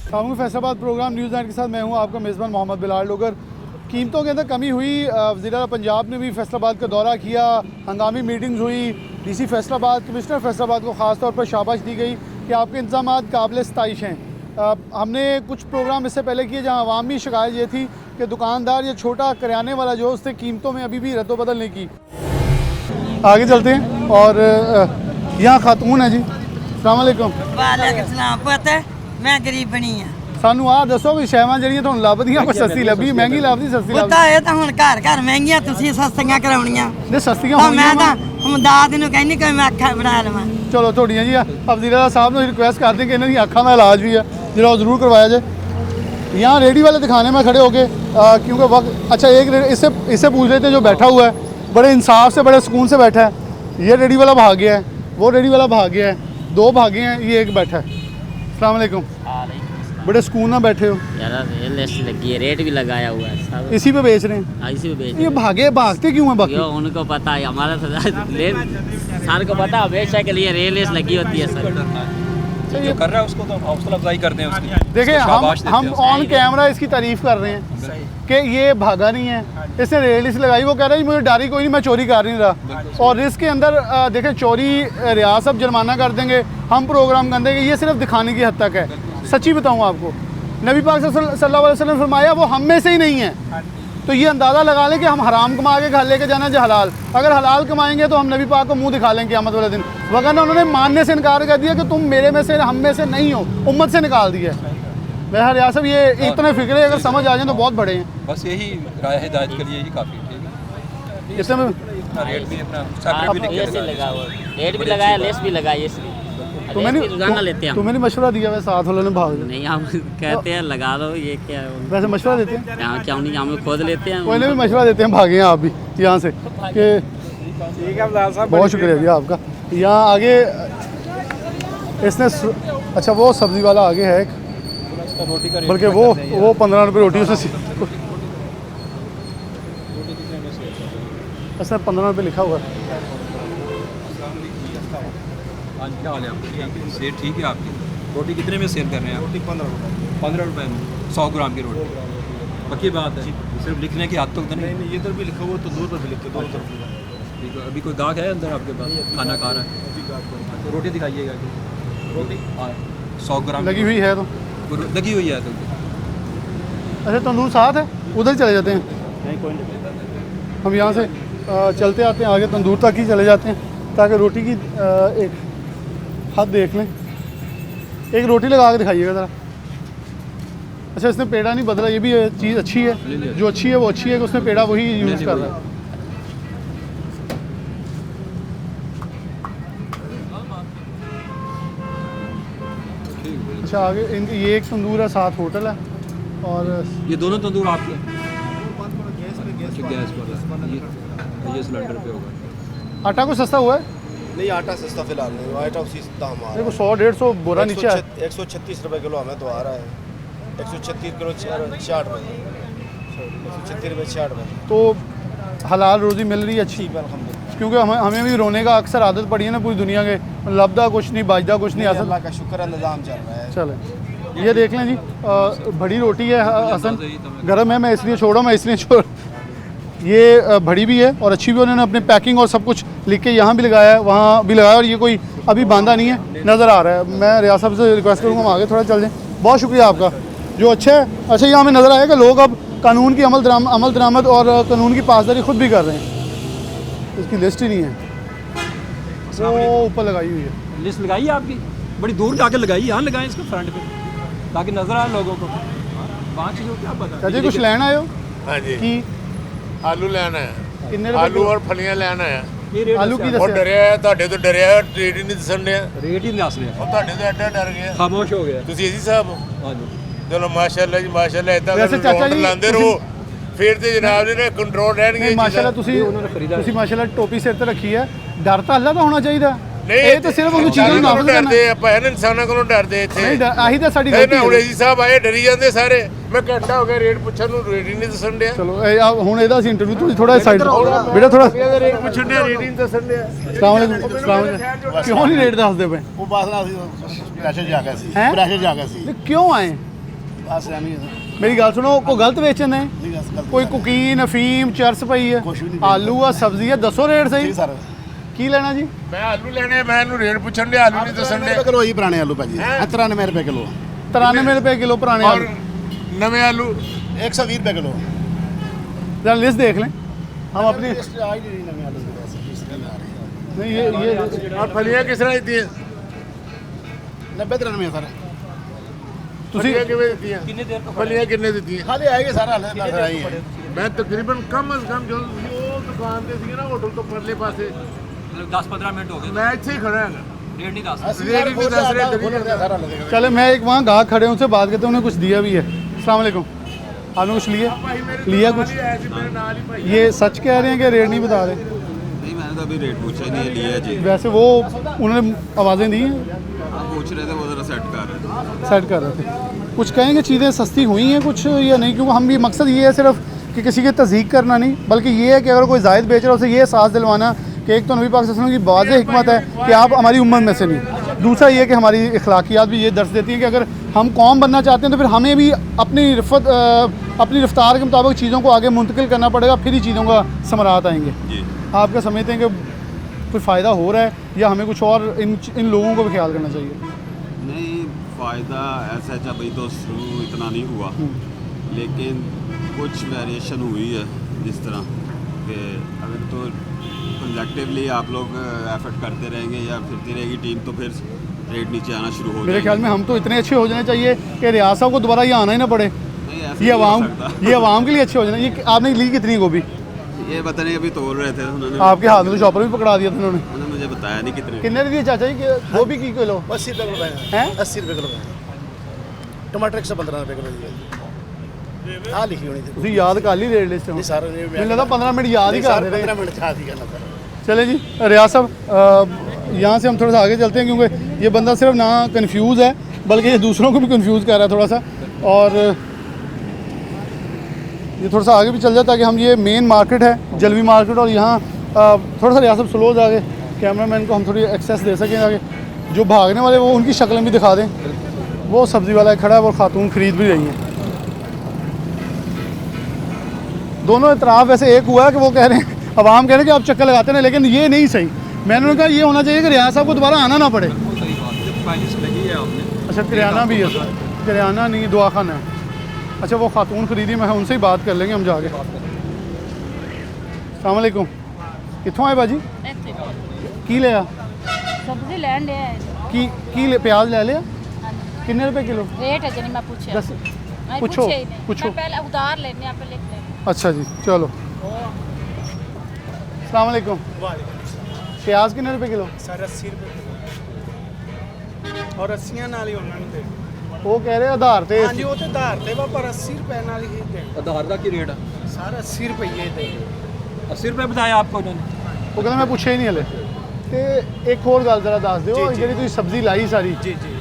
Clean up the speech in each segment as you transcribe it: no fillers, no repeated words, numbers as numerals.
Faisalabad programme news 9 के साथ मैं हूं आपका मेज़बान मोहम्मद बिलाल लोगर। कीमतों के अंदर कमी हुई, वज़ीर पंजाब ने भी फैसलाबाद का दौरा किया, हंगामी मीटिंग्स हुई। डीसी फैसलाबाद, कमिश्नर फैसलाबाद को ख़ास तौर पर शाबाश दी गई कि आपके इंतज़ामात काबिल सताइश हैं। हमने कुछ प्रोग्राम इससे पहले किए जहाँ अवामी शिकायत ये थी कि दुकानदार या छोटा करियाने वाला जो उससे कीमतों में अभी भी रद्दोबदल नहीं की। आगे चलते हैं और यहाँ खातून है जी। अस्सलाम वालेकुम। वालेकुम सलाम। पता मैं गरीब बनी हाँ। सानू आ दसो भी शैवां ਜਿਹੜੀਆਂ ਤੁਹਾਨੂੰ ਲੱਭਦੀਆਂ ਕੋਈ ਸਸਤੀ ਲੱਭੀ, ਮਹਿੰਗੀ ਲੱਭਦੀ, ਸਸਤੀ ਲੱਭਦੀ? ਪਤਾ ਇਹ ਤਾਂ ਹੁਣ ਘਰ ਘਰ ਮਹਿੰਗੀਆਂ, ਤੁਸੀਂ ਸਸਤੀਆਂ ਕਰਾਉਣੀਆਂ ਨੇ ਸਸਤੀਆਂ ਤਾਂ ਹੋਣੀਆਂ। ਮੈਂ ਤਾਂ ਹਮਦਾਦ ਨੂੰ ਕਹਿੰਦੀ ਕਿ ਮੈਂ ਅੱਖਾਂ ਬਣਾ ਲਵਾਂ। ਚਲੋ ਤੁਹਾਡੀਆਂ ਜੀ ਅਫਜ਼ੀਰਾ ਸਾਹਿਬ ਨੂੰ ਰਿਕੁਐਸਟ ਕਰਦੇ ਕਿ ਇਹਨਾਂ ਦੀ ਅੱਖਾਂ ਦਾ ਇਲਾਜ ਵੀ ਹੈ ਜਿਹੜਾ ਉਹ ਜ਼रूर करवाया जाए। यहाँ रेडी वाले दिखाने में खड़े होके क्योंकि वक्त अच्छा एक इससे पूछ लेते हैं जो बैठा हुआ है, बड़े इंसाफ से बड़े सुकून से बैठा है। ये रेडी वाला भाग गया है, वो रेडी वाला भाग गया है, दो भागे हैं, ये एक बैठा है। अस्सलाम वालेकुम। बड़े सुकून ना बैठे हो यार, लगी है, रेट भी लगाया हुआ है सब, इसी पे बेच रहे हैं। इसी पे बेच ये भागते क्यों हैं बाकी? यो उनको पता है, हमारा सर को पता हमेशा के लिए रेल रेस लगी होती है सर। जो कर रहा है उसको तो हौसला अफजाई करते हैं उसकी। देखिए हम ऑन कैमरा इसकी तारीफ कर रहे हैं कि ये भागा नहीं है, इसने रेलिस लगाई। वो कह रहा है मुझे डारी कोई नहीं, मैं चोरी कर नहीं रहा। और इसके अंदर देखें चोरी रियासत अब जुर्माना कर देंगे, हम प्रोग्राम कर देंगे, ये सिर्फ दिखाने की हद तक है। सच्ची बताऊँ आपको, नबी पाक सल्लल्लाहु अलैहि वसल्लम ने फरमाया वो हम में से ही नहीं है। तो ये अंदाज़ा लगा लें कि हम हराम कमा के घर लेके जाना जो हलाल, अगर हलाल कमाएंगे तो हम नबी पाक को मुंह दिखा लेंगे क़यामत वाले दिन। वरना उन्होंने मानने से इनकार कर दिया कि तुम मेरे में से, हम में से नहीं हो, उम्मत से निकाल दिया। बहर यार साहब ये इतने फिक्रे अगर समझ आ जाए तो बहुत बड़े हैं। बस यही राय हिदायत के लिए यही काफ़ी है। इसमें रेट भी अपना सेपरेट भी लिख के लगा हुआ है, रेट भी लगाया, लेस भी लगाई, इसलिए रोजाना लेते हैं। तुम्हें नहीं मशवरा दिया वैसे साथ वालों ने भाग नहीं, हम कहते हैं लगा दो, ये क्या है, वैसे मशवरा देते हैं? यहाँ क्यों नहीं, हम खुद लेते हैं। कोई भी मशवरा देते हैं, भागे हैं आप भी यहाँ से कि बहुत शुक्रिया जी आपका। यहाँ आगे इसने अच्छा वो सब्ज़ी वाला आगे है एक, बल्कि वो 15 रुपये रोटी उसने ऐसा 15 रुपये लिखा हुआ है। आज क्या हाल है आपकी? सेल ठीक है आपकी? रोटी कितने में सेल कर रहे हैं? रोटी 15 रुपये में 100 ग्राम की रोटी। पक्की बात है, सिर्फ लिखने की हाथ तक तो नहीं। इधर भी लिखा हुआ तो 2 रुपये लिख के 2 तरफ। अभी कोई गाहक है अंदर आपके पास खाना खा रहा है? तो रोटी दिखाइएगा। रोटी 100 ग्राम लगी हुई है तो लगी हुई है तो अच्छा तंदूर साथ है, उधर चले जाते हैं। नहीं कोई नहीं, हम यहाँ से चलते आते हैं आगे तंदूर तक ही चले जाते हैं ताकि रोटी की एक हद देख लें। एक रोटी लगा के दिखाइएगा ज़रा। अच्छा इसने पेड़ा नहीं बदला, ये भी चीज़ अच्छी है, जो अच्छी है वो अच्छी है कि उसने पेड़ा वही यूज़ कर रहा है। अच्छा आगे ये एक तंदूर है, साथ होटल है और ये दोनों तंदूर आपके गैस पर ये सिलेंडर पे होगा। आटा को सस्ता हुआ है? नहीं आटा सस्ता फिलहाल नहीं, आटा उसी दाम आ रहा देखो 100-150 बोरा नीचे है। 136 रुपये किलो हमें तो आ रहा है। 136 किलो 60 रुपये, 136 रुपये 60 रुपये। तो हलाल रोज़ी मिल रही है अच्छी, अल्हम्दुलिल्लाह। क्योंकि हमें भी रोने का अक्सर आदत पड़ी है ना पूरी दुनिया के, लब्दा कुछ नहीं, बाजदा कुछ नहीं। असल अल्लाह का शुक्र है, निज़ाम चल रहा है। चले ये देख लें जी, बड़ी रोटी है हसन, गर्म है, मैं इसलिए छोड़ा, मैं इसलिए छोड़। ये बड़ी भी है और अच्छी भी, उन्होंने अपने पैकिंग और सब कुछ लिख के यहाँ भी लगाया है, वहाँ भी लगाया, और ये कोई अभी बांधा नहीं है, नज़र आ रहा है। मैं रियासत साहब से रिक्वेस्ट करूँगा हम आगे थोड़ा चल जाएँ। बहुत शुक्रिया आपका जो अच्छा है। अच्छा ये हमें नज़र आया कि लोग अब कानून की अमल दरामद और कानून की पासदारी खुद भी कर रहे हैं। इसकी लिस्ट ही नहीं है, वो ऊपर लगाई हुई है। लिस्ट लगाई है आपकी? बड़ी दूर जाके लगाई, यहाँ लगाएं इसको फ्रंट पे ताकि नजर आए लोगों को। 5 चीज़ों क्या पता जी कुछ लेना है? हाँ जी कि आलू लेना है, कितने आलू और फलियां लेना है। आलू की और डरिया है ਤੁਹਾਡੇ ਤੋਂ ਡਰਿਆ ਹੈ, ਰੇਟ ਹੀ ਨਹੀਂ ਦੱਸਣ ਡਿਆ। रेट ही नहीं दस रहे, ਉਹ ਤੁਹਾਡੇ ਤੋਂ ਐਡਾ ਡਰ ਗਿਆ, खामोश हो गया। ਤੁਸੀਂ ਏਸੀ ਸਾਹਿਬ हाँ जी ਚਲੋ ਮਾਸ਼ਾਅੱਲਾ ਜੀ ਮਾਸ਼ਾਅੱਲਾ, ਇਦਾਂ ਵੈਸੇ ਚਾਚਾ ਜੀ ਲਾਉਂਦੇ ਰਹੋ ਫਿਰ ਤੇ ਜਨਾਬ ਜੀ ਨੇ ਕੰਟਰੋਲ ਰਹਿਣਗੇ। ਮਾਸ਼ਾਅੱਲਾ ਤੁਸੀਂ ਮਾਸ਼ਾਅੱਲਾ ਟੋਪੀ ਸਿਰ ਤੇ ਰੱਖੀ ਹੈ, ਡਰ ਤਾਂ ਅੱਲਾ ਦਾ ਹੋਣਾ ਚਾਹੀਦਾ। ਇਹ ਤਾਂ ਸਿਰਫ ਉਹਨੂੰ ਚੀਜ਼ਾਂ ਨੂੰ ਨਾਫਜ਼ ਕਰਨਾ। ਡਰਦੇ ਆਪਾਂ ਇਹਨਾਂ ਇਨਸਾਨਾਂ ਕੋਲੋਂ ਡਰਦੇ ਇੱਥੇ। ਨਹੀਂ ਆਹੀ ਤਾਂ ਸਾਡੀ ਇਹ ਗਲਤੀ ਨਾ ਹੁਣ ਹੈ। ਏਸੀ ਸਾਹਿਬ ਆਏ ਡਰੀ ਜਾਂਦੇ ਸਾਰੇ। ਮੈਂ ਘੰਟਾ ਹੋ ਗਿਆ ਰੇਟ ਪੁੱਛਣ ਨੂੰ, ਰੇਟ ਹੀ ਨਹੀਂ ਦੱਸਣ ਡਿਆ। ਚਲੋ ਹੁਣ ਇਹਦਾ ਅਸੀਂ ਇੰਟਰਵਿਊ ਤੁਸੀਂ ਥੋੜਾ ਸਾਈਡ ਬੇਟਾ ਥੋੜਾ ਰੇਟ ਪੁੱਛਣ ਡਿਆ, ਰੇਟ ਹੀ ਨਹੀਂ ਦੱਸਣ ਡਿਆ। ਕਿਉਂ ਨਹੀਂ ਰੇਟ ਦੱਸਦੇ ਪਏ? ਉਹ ਬਾਸ ਨਾਲ ਪ੍ਰੈਸ਼ਰ ਜਾ ਗਿਆ ਸੀ, ਹੈਂ? ਪ੍ਰੈਸ਼ਰ ਜਾ ਗਿਆ ਸੀ। ਕਿਉਂ ਆਏ? बस एवं ही मेरी गल सुनो, कोई गलत बेचन है? है कोई कुकीन अफीम चरस पई है, कुछ भी नहीं आलू आ सब्जी है, दसो रेट सही सर की लेना जी? मैं आलू लेने मैं ਇਹਨੂੰ ਰੇਟ ਪੁੱਛਣ ਦੇ ਆਲੂ ਨਹੀਂ ਦੱਸਣ ਦੇ किलो ही पुराने आलू भाजी 93 रुपए किलो 93 रुपए किलो पुराने और आलू। नवे आलू 120 रुपए किलो जरा लिस्ट देख लें हम अपनी। आज नहीं नवे आलू की वैसे किस दिन आ रही है नहीं ये और फलियां किस तरह दी 90 93 सर ਤੁਸੀਂ फलियां किਵੇਂ ਦਿੱਤੀਆਂ ਕਿੰਨੇ ਦੇਰ ਤੋਂ ਫਲੀਆਂ ਕਿੰਨੇ ਦਿੱਤੀਆਂ खाली आएगी सारा हाल बस आई है ਮੈਂ ਤਕਰੀਬਨ ਕਮ ਅਜ਼ ਕਮ ਜੋ ਉਹ ਦੁਕਾਨ ਤੇ ਸੀ ਨਾ ਹੋਟਲ ਤੋਂ ਪਰਲੇ ਪਾਸੇ 10-15 मिनट हो गए ਮੈਂ ਇੱਥੇ ਹੀ ਖੜਾ ਹੈਗਾ रेट नहीं दस रेट भी दस रहे तरीके सारा लगेगा चले मैं एक वहाँ गाहक खड़े हैं, उनसे बात करते हैं, उन्हें कुछ दिया भी है। अस्सलाम वालेकुम, आपने कुछ लिया कुछ? मेरे नाल ही भाई ये सच कह रहे हैं कि रेट नहीं बता रहे? नहीं मैंने तो अभी रेट पूछा ही नहीं लिया जी। वैसे वो उन्होंने आवाज़ें दी हैं, हम पूछ रहे थे वो ज़रा सेट कर रहे थे। सेट कर रहे थे। कुछ कहेंगे चीज़ें सस्ती हुई हैं कुछ या नहीं? क्योंकि हम भी मकसद ये है सिर्फ कि किसी की तज़हीक करना नहीं, बल्कि ये है कि अगर कोई जायद बेच रहा है उसे ये एहसास दिलवाना कि एक तो नबी पाक सल्लल्लाहु अलैहि वसल्लम की वाज़ेह हिकमत है कि आप हमारी उम्मत में से नहीं। दूसरा ये कि हमारी अखलाकियात भी ये दर्ज देती हैं कि अगर हम कौम बनना चाहते हैं तो फिर हमें भी अपनी रफ्तार के मुताबिक चीज़ों को आगे मुंतकिल करना पड़ेगा, फिर ही चीज़ों का समरात आएंगे। जी आप क्या समझते हैं कि कोई फ़ायदा हो रहा है या हमें कुछ और इन लोगों को भी ख्याल करना चाहिए? नहीं फ़ायदा ऐसा अभी तो शुरू इतना नहीं हुआ, लेकिन कुछ वेरिएशन हुई है जिस तरह कि अगर तो कलेक्टिवली आप लोग एफर्ट करते रहेंगे या फिरती रहेगी टीम तो फिर रेट नीचे आना शुरू हो मेरे ख्याल में हम तो इतने अच्छे हो जाने चाहिए कि रियासत को दोबारा ये आना ही ना पड़े। नहीं ऐसा ये नहीं हो आवाम सकता। ये आवाम के लिए अच्छे हो जाना। ये आपने ली कितनी गोभी? ये पता नहीं अभी तोल रहे थे उन्होंने, आपके हाथ में तो शॉपर भी पकड़ा दिया था उन्होंने। उन्होंने मुझे बताया नहीं कितने। कितने दिए चाचा जी कि गोभी की किलो? 80 रुपए किलो हैं? 80 रुपए किलो टमाटर 115 रुपए किलो दिए हाँ लिखी होनी थी ਤੁਸੀਂ ਯਾਦ ਕਰ ਲਈ ਰੇਟ ਲਿਸਟ? नहीं सारे नहीं ਮੈਨੂੰ लगता 15 मिनट याद ही कर रहे थे। 15 मिनट याद ही करना सर चले जी रियाज साहब, यहाँ से हम थोड़ा सा आगे चलते हैं क्योंकि ये बंदा सिर्फ ना कंफ्यूज है बल्कि ये दूसरों को भी कंफ्यूज कर रहा है थोड़ा सा। और ये थोड़ा सा आगे भी चल जाए ताकि हम ये मेन मार्केट है जलवी मार्केट, और यहाँ थोड़ा सा रियाज साहब स्लो जाके कैमरामैन को हम थोड़ी एक्सेस दे सकें ताकि जो भागने वाले वो उनकी शक्लें भी दिखा दें। वो सब्ज़ी वाला खड़ा है, वो खातून खरीद भी रही हैं। दोनों इतराफ़ वैसे एक हुआ है कि वो कह रहे हैं, अवाम कह रहे हैं कि आप चक्कर लगाते हैं, लेकिन ये नहीं सही। मैंने उन्हें कहा ये होना चाहिए कि रियाज साहब को दोबारा आना ना पड़े। सही बात है, जब पहले से लगी है आपने अच्छा किराना भी है, किराना नहीं दुआखाना है। अच्छा वो खातून खरीदी, मैं उनसे ही बात कर लेंगे हम जाके। अस्सलाम वालेकुम, कित्थों आए बाजी? की लिया सब्जी लैन ले आए की ले प्याज ले लिया? कितने रुपए किलो? रेट है जनी मैं पूछे दस नहीं, पूछो, पूछे ही नहीं। पूछो। मैं पहले उधार लेने आप लिख लेंगे। अच्छा जी चलो। अस्सलाम वालेकुम, प्याज कितने रुपए किलो? सर 80 रुपए और 80 ਨਾਲ ਹੀ ਉਹਨਾਂ ਨੂੰ ਦੇ वो कह रहे आधार पे ਹਾਂਜੀ ਉਹ ਤੇ ਆਧਾਰ ਤੇ ਵਾ ਪਰ 80 ਰੁਪਏ ਨਾਲ ਹੀ ਦੇ आधार का की रेट है ਸਰ 80 ਰੁਪਏ ਦੇ 80 रुपये बताया आपको उन्होंने। वो कहना मैं पूछे ही नहीं हले। ते एक होर गल जरा दस दिओ, ਜਿਹੜੀ ਤੁਸੀਂ ਸਬਜ਼ੀ ਲਾਈ ਸਾਰੀ ਜੀ ਜੀ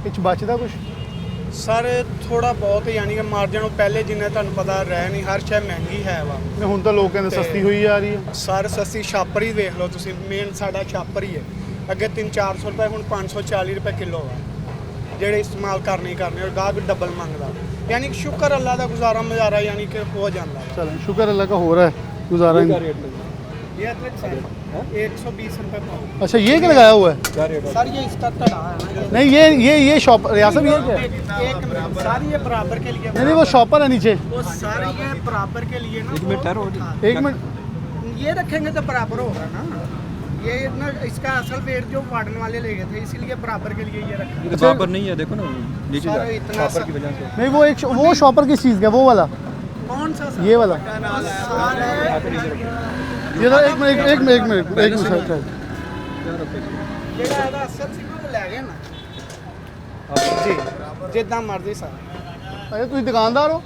ਵਿੱਚ ਬਚਦਾ ਕੁਝ? ਸਰ ਥੋੜਾ ਬਹੁਤ ਯਾਨੀ ਕਿ ਮਾਰਜਨ ਉਹ ਪਹਿਲੇ ਜਿੰਨੇ ਤੁਹਾਨੂੰ ਪਤਾ ਰਹਿ ਨਹੀਂ ਹਰ ਸ਼ੈ ਮਹਿੰਗੀ ਹੈ ਵਾ ਨਹੀਂ ਹੁਣ ਤਾਂ ਲੋਕ ਕਹਿੰਦੇ ਸਸਤੀ ਹੋਈ ਜਾ ਰਹੀ ਹੈ। ਸਰ ਸਸਤੀ ਛਾਪਰ ਹੀ ਵੇਖ ਲਓ ਤੁਸੀਂ, ਮੇਨ ਸਾਡਾ ਛਾਪਰ ਹੀ ਹੈ। ਅੱਗੇ 300-400 ਰੁਪਏ ਹੁਣ 540 ਰੁਪਏ ਕਿਲੋ ਆ ਜਿਹੜੇ ਇਸਤੇਮਾਲ ਕਰਨੇ ਹੀ ਕਰਨੇ, ਔਰ ਗਾਹਕ ਡਬਲ ਮੰਗਦਾ। यानी कि शुक्र अल्लाह का गुजारा मुजारा यानी कि हो जाता है। चलो शुक्र अल्लाह का हो रहा है गुजारा। ये अदरक सर 120 रुपए पाव। अच्छा ये क्या लगाया हुआ है? सर ये इसका तड़ा है। नहीं ये शॉप रियासत ये क्या है? एक मिनट सर ये बराबर के लिए नहीं वो शॉपर है नीचे। वो सर ये बराबर के लिए ना एक मिनट ठहरो, एक मिनट ये रखेंगे तो बराबर होगा ना। ये ना इसका असल वेट जो वार्डन वाले ले गए थे इसीलिए बराबर के लिए ये रखा। ये बराबर नहीं है, देखो ना नीचे जा सर इतना शॉपर की वजह से। नहीं वो शॉपर किस चीज़ का? वो वाला कौन सा सर? ये वाला ये तो एक मिनट ਜਿਹੜਾ ਇਹਦਾ ਅਸਲ ਸੀ ਉਹ ਲੈ ਗਏ ਨਾ ਜੀ ਜਿੱਦਾਂ ਮਰਜ਼ੀ ਸਰ। अरे ਤੁਸੀਂ ਦੁਕਾਨਦਾਰ ਹੋ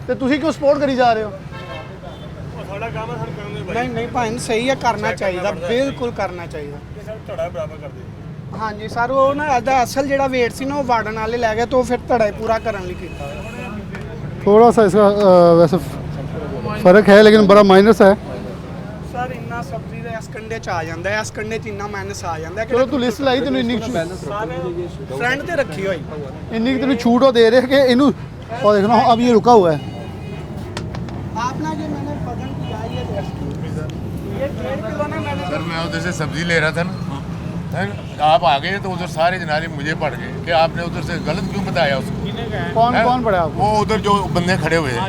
ਤੇ ਤੁਸੀਂ ਕਿਉਂ ਸਪੋਰਟ ਕਰੀ ਜਾ ਰਹੇ ਹੋ? ਨਹੀਂ ਨਹੀਂ ਭਾਈ ਸਹੀ ਹੈ, ਕਰਨਾ ਚਾਹੀਦਾ, ਬਿਲਕੁਲ ਕਰਨਾ ਚਾਹੀਦਾ। ਧੜਾ ਬਰਾਬਰ ਕਰਦੇ ਹਾਂਜੀ ਸਰ, ਉਹ ਨਾ ਇਹਦਾ ਅਸਲ ਜਿਹੜਾ weight ਸੀ ਨਾ ਉਹ ਵਾਰਡਨ ਵਾਲੇ ਲੈ ਗਏ, ਤਾਂ ਫਿਰ ਧੜਾ ਪੂਰਾ ਕਰਨ ਲਈ ਕੀਤਾ। थोड़ा सा इसका वैसे फ़र्क है लेकिन बड़ा माइनस है। सर इन्ना सब्जी दे ਇਸ ਕੰਡੇ 'ਚ ਆ ਜਾਂਦਾ ਹੈ, ਇਸ ਕੰਡੇ 'ਚ ਇੰਨਾ ਮਾਈਨਸ ਆ ਜਾਂਦਾ ਹੈ ਚਲੋ ਤੂੰ ਲਿਸਟ ਲਾਈ ਤੈਨੂੰ ਇੰਨੀ ਫਰੰਟ ਤੇ ਰੱਖੀ ਹੋਈ ਇੰਨੀ ਕੁ ਤੈਨੂੰ ਛੂਟ ਉਹ ਦੇ ਰਹੇ कि इन्हू और देखना अब ये रुका हुआ है आप ना ये मैंने वजन किया ये ये 1.5 किलो ना मैंने सर मैं उधर से सब्जी ले रहा था ना, आप आ गए तो उधर सारे जनारे मुझे पड़ गए कि आपने उधर से गलत क्यों बताया उसको। कौन पड़ा आपको? वो उधर जो बंदे खड़े हुए हैं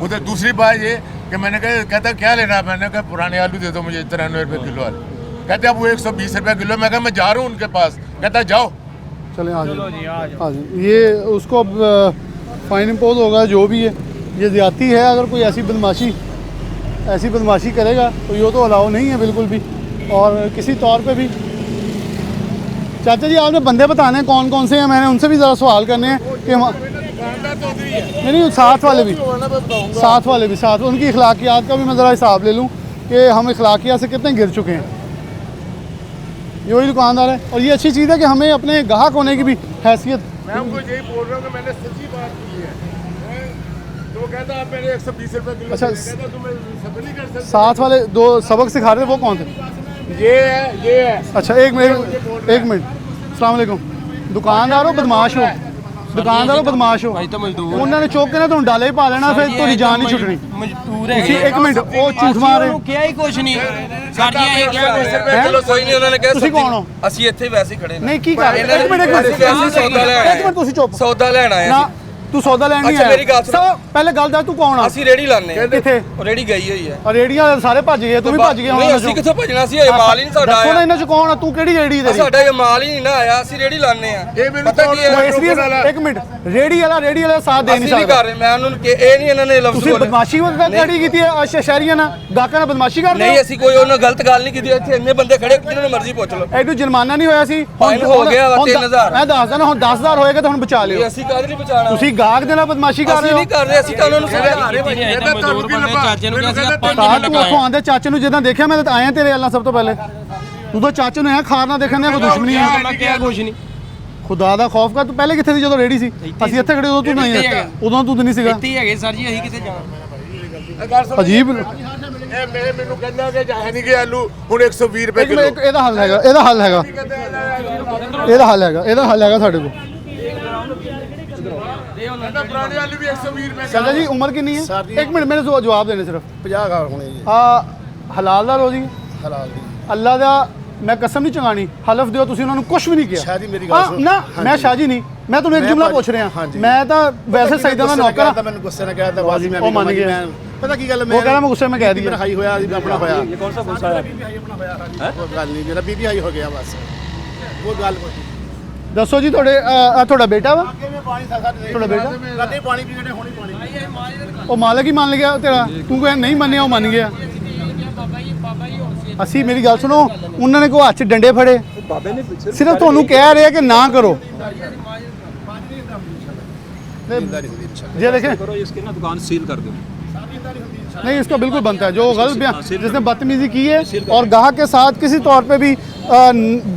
उधर। दूसरी बात ये कि मैंने कहा कहता क्या लेना है, मैंने कहा पुराने आलू दे दो मुझे 93 रुपये किलो आलू। कहते अब वो 120 रुपये किलो। मैं कहा मैं जा रहा हूँ उनके पास। कहता जाओ। चले आ जाओ। हाँ जी ये उसको फाइन इम्पोज होगा जो भी है, ये ज़्यादती है। अगर कोई ऐसी बदमाशी करेगा तो ये तो अलाउ नहीं है बिल्कुल भी। और किसी तौर पे भी चाचा जी आपने बंदे बताने हैं कौन कौन से हैं, मैंने उनसे भी ज़रा सवाल करने हैं कि नहीं साथ वाले भी साथ उनकी अखलाकियात का भी मैं ज़रा हिसाब ले लूँ कि हम अखलाकियात से कितने गिर चुके हैं। ये वही दुकानदार है और ये अच्छी चीज़ है कि हमें अपने ग्राहक होने की भी हैसियत। मैं उनको यही बोल रहा हूँ कि मैंने सच्ची बात की है। तो वो कहता आप मेरे 120 रुपये किलो। अच्छा, कहता तुम सब्र नहीं कर सकते। साथ वाले दो सबक सिखा रहे थे वो कौन थे? ये है अच्छा एक मिनट अस्सलाम वालेकुम। दुकानदार हो बदमाश हो, दुकानदार हो बदमाश हो, उन्होंने चौक के ना तुम डाले ही पा लेना फिर तो जान नहीं छुटनी। ਮਜਬੂਰ एक मिनट वो झूठ मार रहे ਕਿਹਾ ਹੀ ਕੁਛ ਨਹੀਂ ਸਾਡੀਆਂ ਇਹ ਕਿਹਾ ਚਲੋ ਕੋਈ ਨਹੀਂ ਉਹਨਾਂ ਨੇ ਕਿਹਾ ਤੁਸੀਂ ਕੌਣ ਹੋ? ਅਸੀਂ ਇੱਥੇ ਵੈਸੇ ਹੀ ਖੜੇ नहीं की कर एक मिनट तुसी चुप ਸੌਦਾ ਲੈਣ ਆਏ ना तू सौदा लेने नहीं अच्छा, आया। मेरी गल सुनो। पहले गल दस तू कौन आ? ਅਸੀਂ ਰੇੜੀ ਲਾਣੇ ਆ किथे? ਰੇੜੀ ਗਈ ਹੋਈ ਹੈ और रेडियां सारे भज गए तू भी भज गया ਨਹੀਂ ਅਸੀਂ ਕਿੱਥੋਂ ਭਜਣਾ ਸੀ ਇਹ ਮਾਲ ਹੀ ਨਹੀਂ ਸਾਡਾ ਦੱਸੋ ਨਾ ਆਇਆ ਇਹਨਾਂ ਚ ਕੌਣ ਆ? ਤੂੰ ਕਿਹੜੀ ਰੇੜੀ ਤੇਰੀ? ਸਾਡਾ ਇਹ ਮਾਲ ਹੀ ਨਹੀਂ ਨਾ ਆਇਆ ਅਸੀਂ ਰੇੜੀ ਲਾਣੇ ਆ ਇਹ ਮੈਨੂੰ ਪਤਾ ਕੀ वो ਹੈ इसलिए एक मिनट रेडी वाला साथ दे नहीं ਅਸੀਂ ਨਹੀਂ सकता। ਕਰ ਰਹੇ ਮੈਂ ਉਹਨਾਂ ਨੂੰ ਕਿ ਇਹ ਨਹੀਂ ਇਹਨਾਂ ਨੇ ਲਫ਼ਜ਼ ਤੁਸੀਂ ਬੋਲੇ ਬਦਮਾਸ਼ੀ ਕਰੀ ਕੀਤੀ ਹੈ ਸ਼ਹਿਰੀਆਂ ਨਾਲ ਗਾਹਕਾਂ ਨਾਲ ਬਦਮਾਸ਼ੀ ਕਰਦੇ ਨਹੀਂ ਅਸੀਂ ਕੋਈ ਉਹਨਾਂ ਗਲਤ ਗੱਲ ਨਹੀਂ ਕੀਤੀ ਇੱਥੇ ਇੰਨੇ ਬੰਦੇ ਖੜੇ ਜਿਹਨਾਂ ਨੂੰ ਮਰਜ਼ੀ ਪੁੱਛ ਲਓ ਐਡੂ ਜੁਰਮਾਨਾ ਨਹੀਂ ਹੋਇਆ ਸੀ ਫਾਈਨ ਹੋ ਗਿਆ ਵਾ 3000 ਮੈਂ ਦੱਸਦਾ ਨਾ ਹੁਣ 10000 ਹੋਏਗਾ ਤਾਂ ਹੁਣ ਬਚਾ ਲਿਓ। ਅਸੀਂ ਕਾਹਦੇ ਨਹੀਂ ਬਚਾਣਾ ਤੁਸੀਂ ਗਾਹਕ ਦੇ ਨਾਲ ਬਦਮਾਸ਼ੀ ਕਰ ਰਹੇ ਅਸੀਂ ਹੋ। ਨਹੀਂ ਕਰ ਰਹੇ ਅਸੀਂ ਤਾਂ ਉਹਨਾਂ ਨੂੰ ਸਮਝਾ ਰਹੇ ਭਾਈ ਚਾਚੇ ਨੂੰ ਤਾਂ ਤੂੰ ਉੱਥੋਂ ਆਂਦੇ ਚਾਚੇ ਨੂੰ ਜਦੋਂ ਦੇਖਿਆ ਮੈਂ ਤਾਂ ਆਇਆ ਤੇਰੇ ਅੱਲਾ ਸਭ ਤੋਂ ਪਹਿਲੇ ਤੂੰ ਤਾਂ ਚਾਚੇ ਨੂੰ ਐ ਖਾਰਨਾ ਦੇਖਣ ਦੀ ਕੋਈ ਦੁਸ਼ਮਣੀ ਹੈ। ਮੈਂ ਕਿਹਾ ਕੁਛ ਨਹੀਂ ਖੁਦਾ ਦਾ ਖੌਫ ਕਰ। ਤੂੰ ਪਹਿਲੇ ਕਿੱਥੇ ਸੀ ਜਦੋਂ ਰੇੜੀ ਸੀ? ਅਸੀਂ ਇੱਥੇ ਖੜੇ ਉਦੋਂ ਤੂੰ ਨਹੀਂ ਉਦੋਂ ਤੂੰ ਨਹੀਂ ਸੀਗਾ। ਇੱਥੇ ਹੀ ਹੈਗੇ ਸਰ ਜੀ ਅਸੀਂ ਕਿੱਥੇ ਜਾਣਾ ਅਜੀਬ ਮੈਨੂੰ ਕਹਿੰਦਾ ਕਿ ਹੈ ਨਹੀਂ ਕਿ ਆਲੂ ਹੁਣ 120 ਰੁਪਏ ਕਿਲੋ। ਇਹਦਾ ਹੱਲ ਹੈਗਾ ਸਾਡੇ ਕੋਲ। ਪੁਰਾਣੇ ਆਲੂ ਵੀ 120 ਰੁਪਏ। ਚਾਚਾ ਜੀ ਉਮਰ ਕਿੰਨੀ ਹੈ? ਇੱਕ ਮਿੰਟ ਮੈਨੂੰ ਜਵਾਬ ਦੇਣੇ ਸਿਰਫ। 50 ਘਰ ਹੋਣੇ ਜੀ ਹਲਾਲ ਦਾ ਰੋਜ਼ੀ ਹਲਾਲ ਦੀ। ਅੱਲਾ ਦਾ ਮੈਂ ਕਸਮ ਨਹੀਂ ਚੰਗਾਣੀ ਹਲਫ ਦਿਓ ਤੁਸੀਂ ਉਹਨਾਂ ਨੂੰ ਕੁਝ ਵੀ ਨਹੀਂ ਕਿਹਾ। ਸ਼ਾਦੀ ਮੇਰੀ ਗੱਲ ਸੁਣ। ਨਾ ਮੈਂ ਸ਼ਾਜੀ ਨਹੀਂ ਮੈਂ ਤੁਹਾਨੂੰ ਇੱਕ ਜੁਮਲਾ ਪੁੱਛ ਰਿਹਾ। ਮੈਂ ਤਾਂ ਵੈਸੇ ਸੈਦਾ ਦਾ ਨੌਕਰ ਹਾਂ। ਮੈਨੂੰ ਗੁੱਸੇ ਨਾਲ ਕਹਿ ਦਿੱਤਾ ਬਾਜੀ ਮੈਂ ਉਹ ਮੰਨ ਗਿਆ। ਪਤਾ ਕੀ ਗੱਲ ਉਹ ਕਹਿੰਦਾ ਮੈਂ ਗੁੱਸੇ ਮੈਂ ਕਹਿ ਦਿਆ। ਹਾਈ ਹੋਇਆ ਆਪਣਾ ਹੋਇਆ ਇਹ ਕੌਣ ਸਾ ਗੁੱਸਾ ਹੈ ਉਹ ਗੱਲ ਨਹੀਂ ਮੇਰਾ ਬੀਬੀ ਹਾਈ ਹੋ ਗਿਆ ਬਸ ਉਹ ਗੱਲ ਕੋਈ ਦੱਸੋ ਜੀ ਤੁਹਾਡਾ ਬੇਟਾ ਵਾ? ਤੁਹਾਡਾ ਬੇਟਾ ਕਦੇ ਪਾਣੀ ਪੀਣੇ ਹੁਣੀ ਪਾਣੀ ਉਹ ਮਾਲਕ ਹੀ ਮੰਨ ਗਿਆ ਤੇਰਾ ਤੂੰ ਕੋਈ ਨਹੀਂ ਮੰਨਿਆ ਉਹ ਮੰਨ ਗਿਆ। ਅਸੀਂ ਮੇਰੀ ਗੱਲ ਸੁਣੋ ਉਹਨਾਂ ਨੇ ਕੋਈ ਹੱਥ 'ਚ ਡੰਡੇ ਫੜੇ ਸਿਰਫ ਤੁਹਾਨੂੰ ਕਹਿ ਰਿਹਾ ਕਿ ਨਾ ਕਰੋ। ये देखें करो इसके ना दुकान सील कर दो। नहीं इसका बिल्कुल बनता है जो गलत बयान जिसने बदतमीजी की है और गाहक के साथ किसी तौर पे भी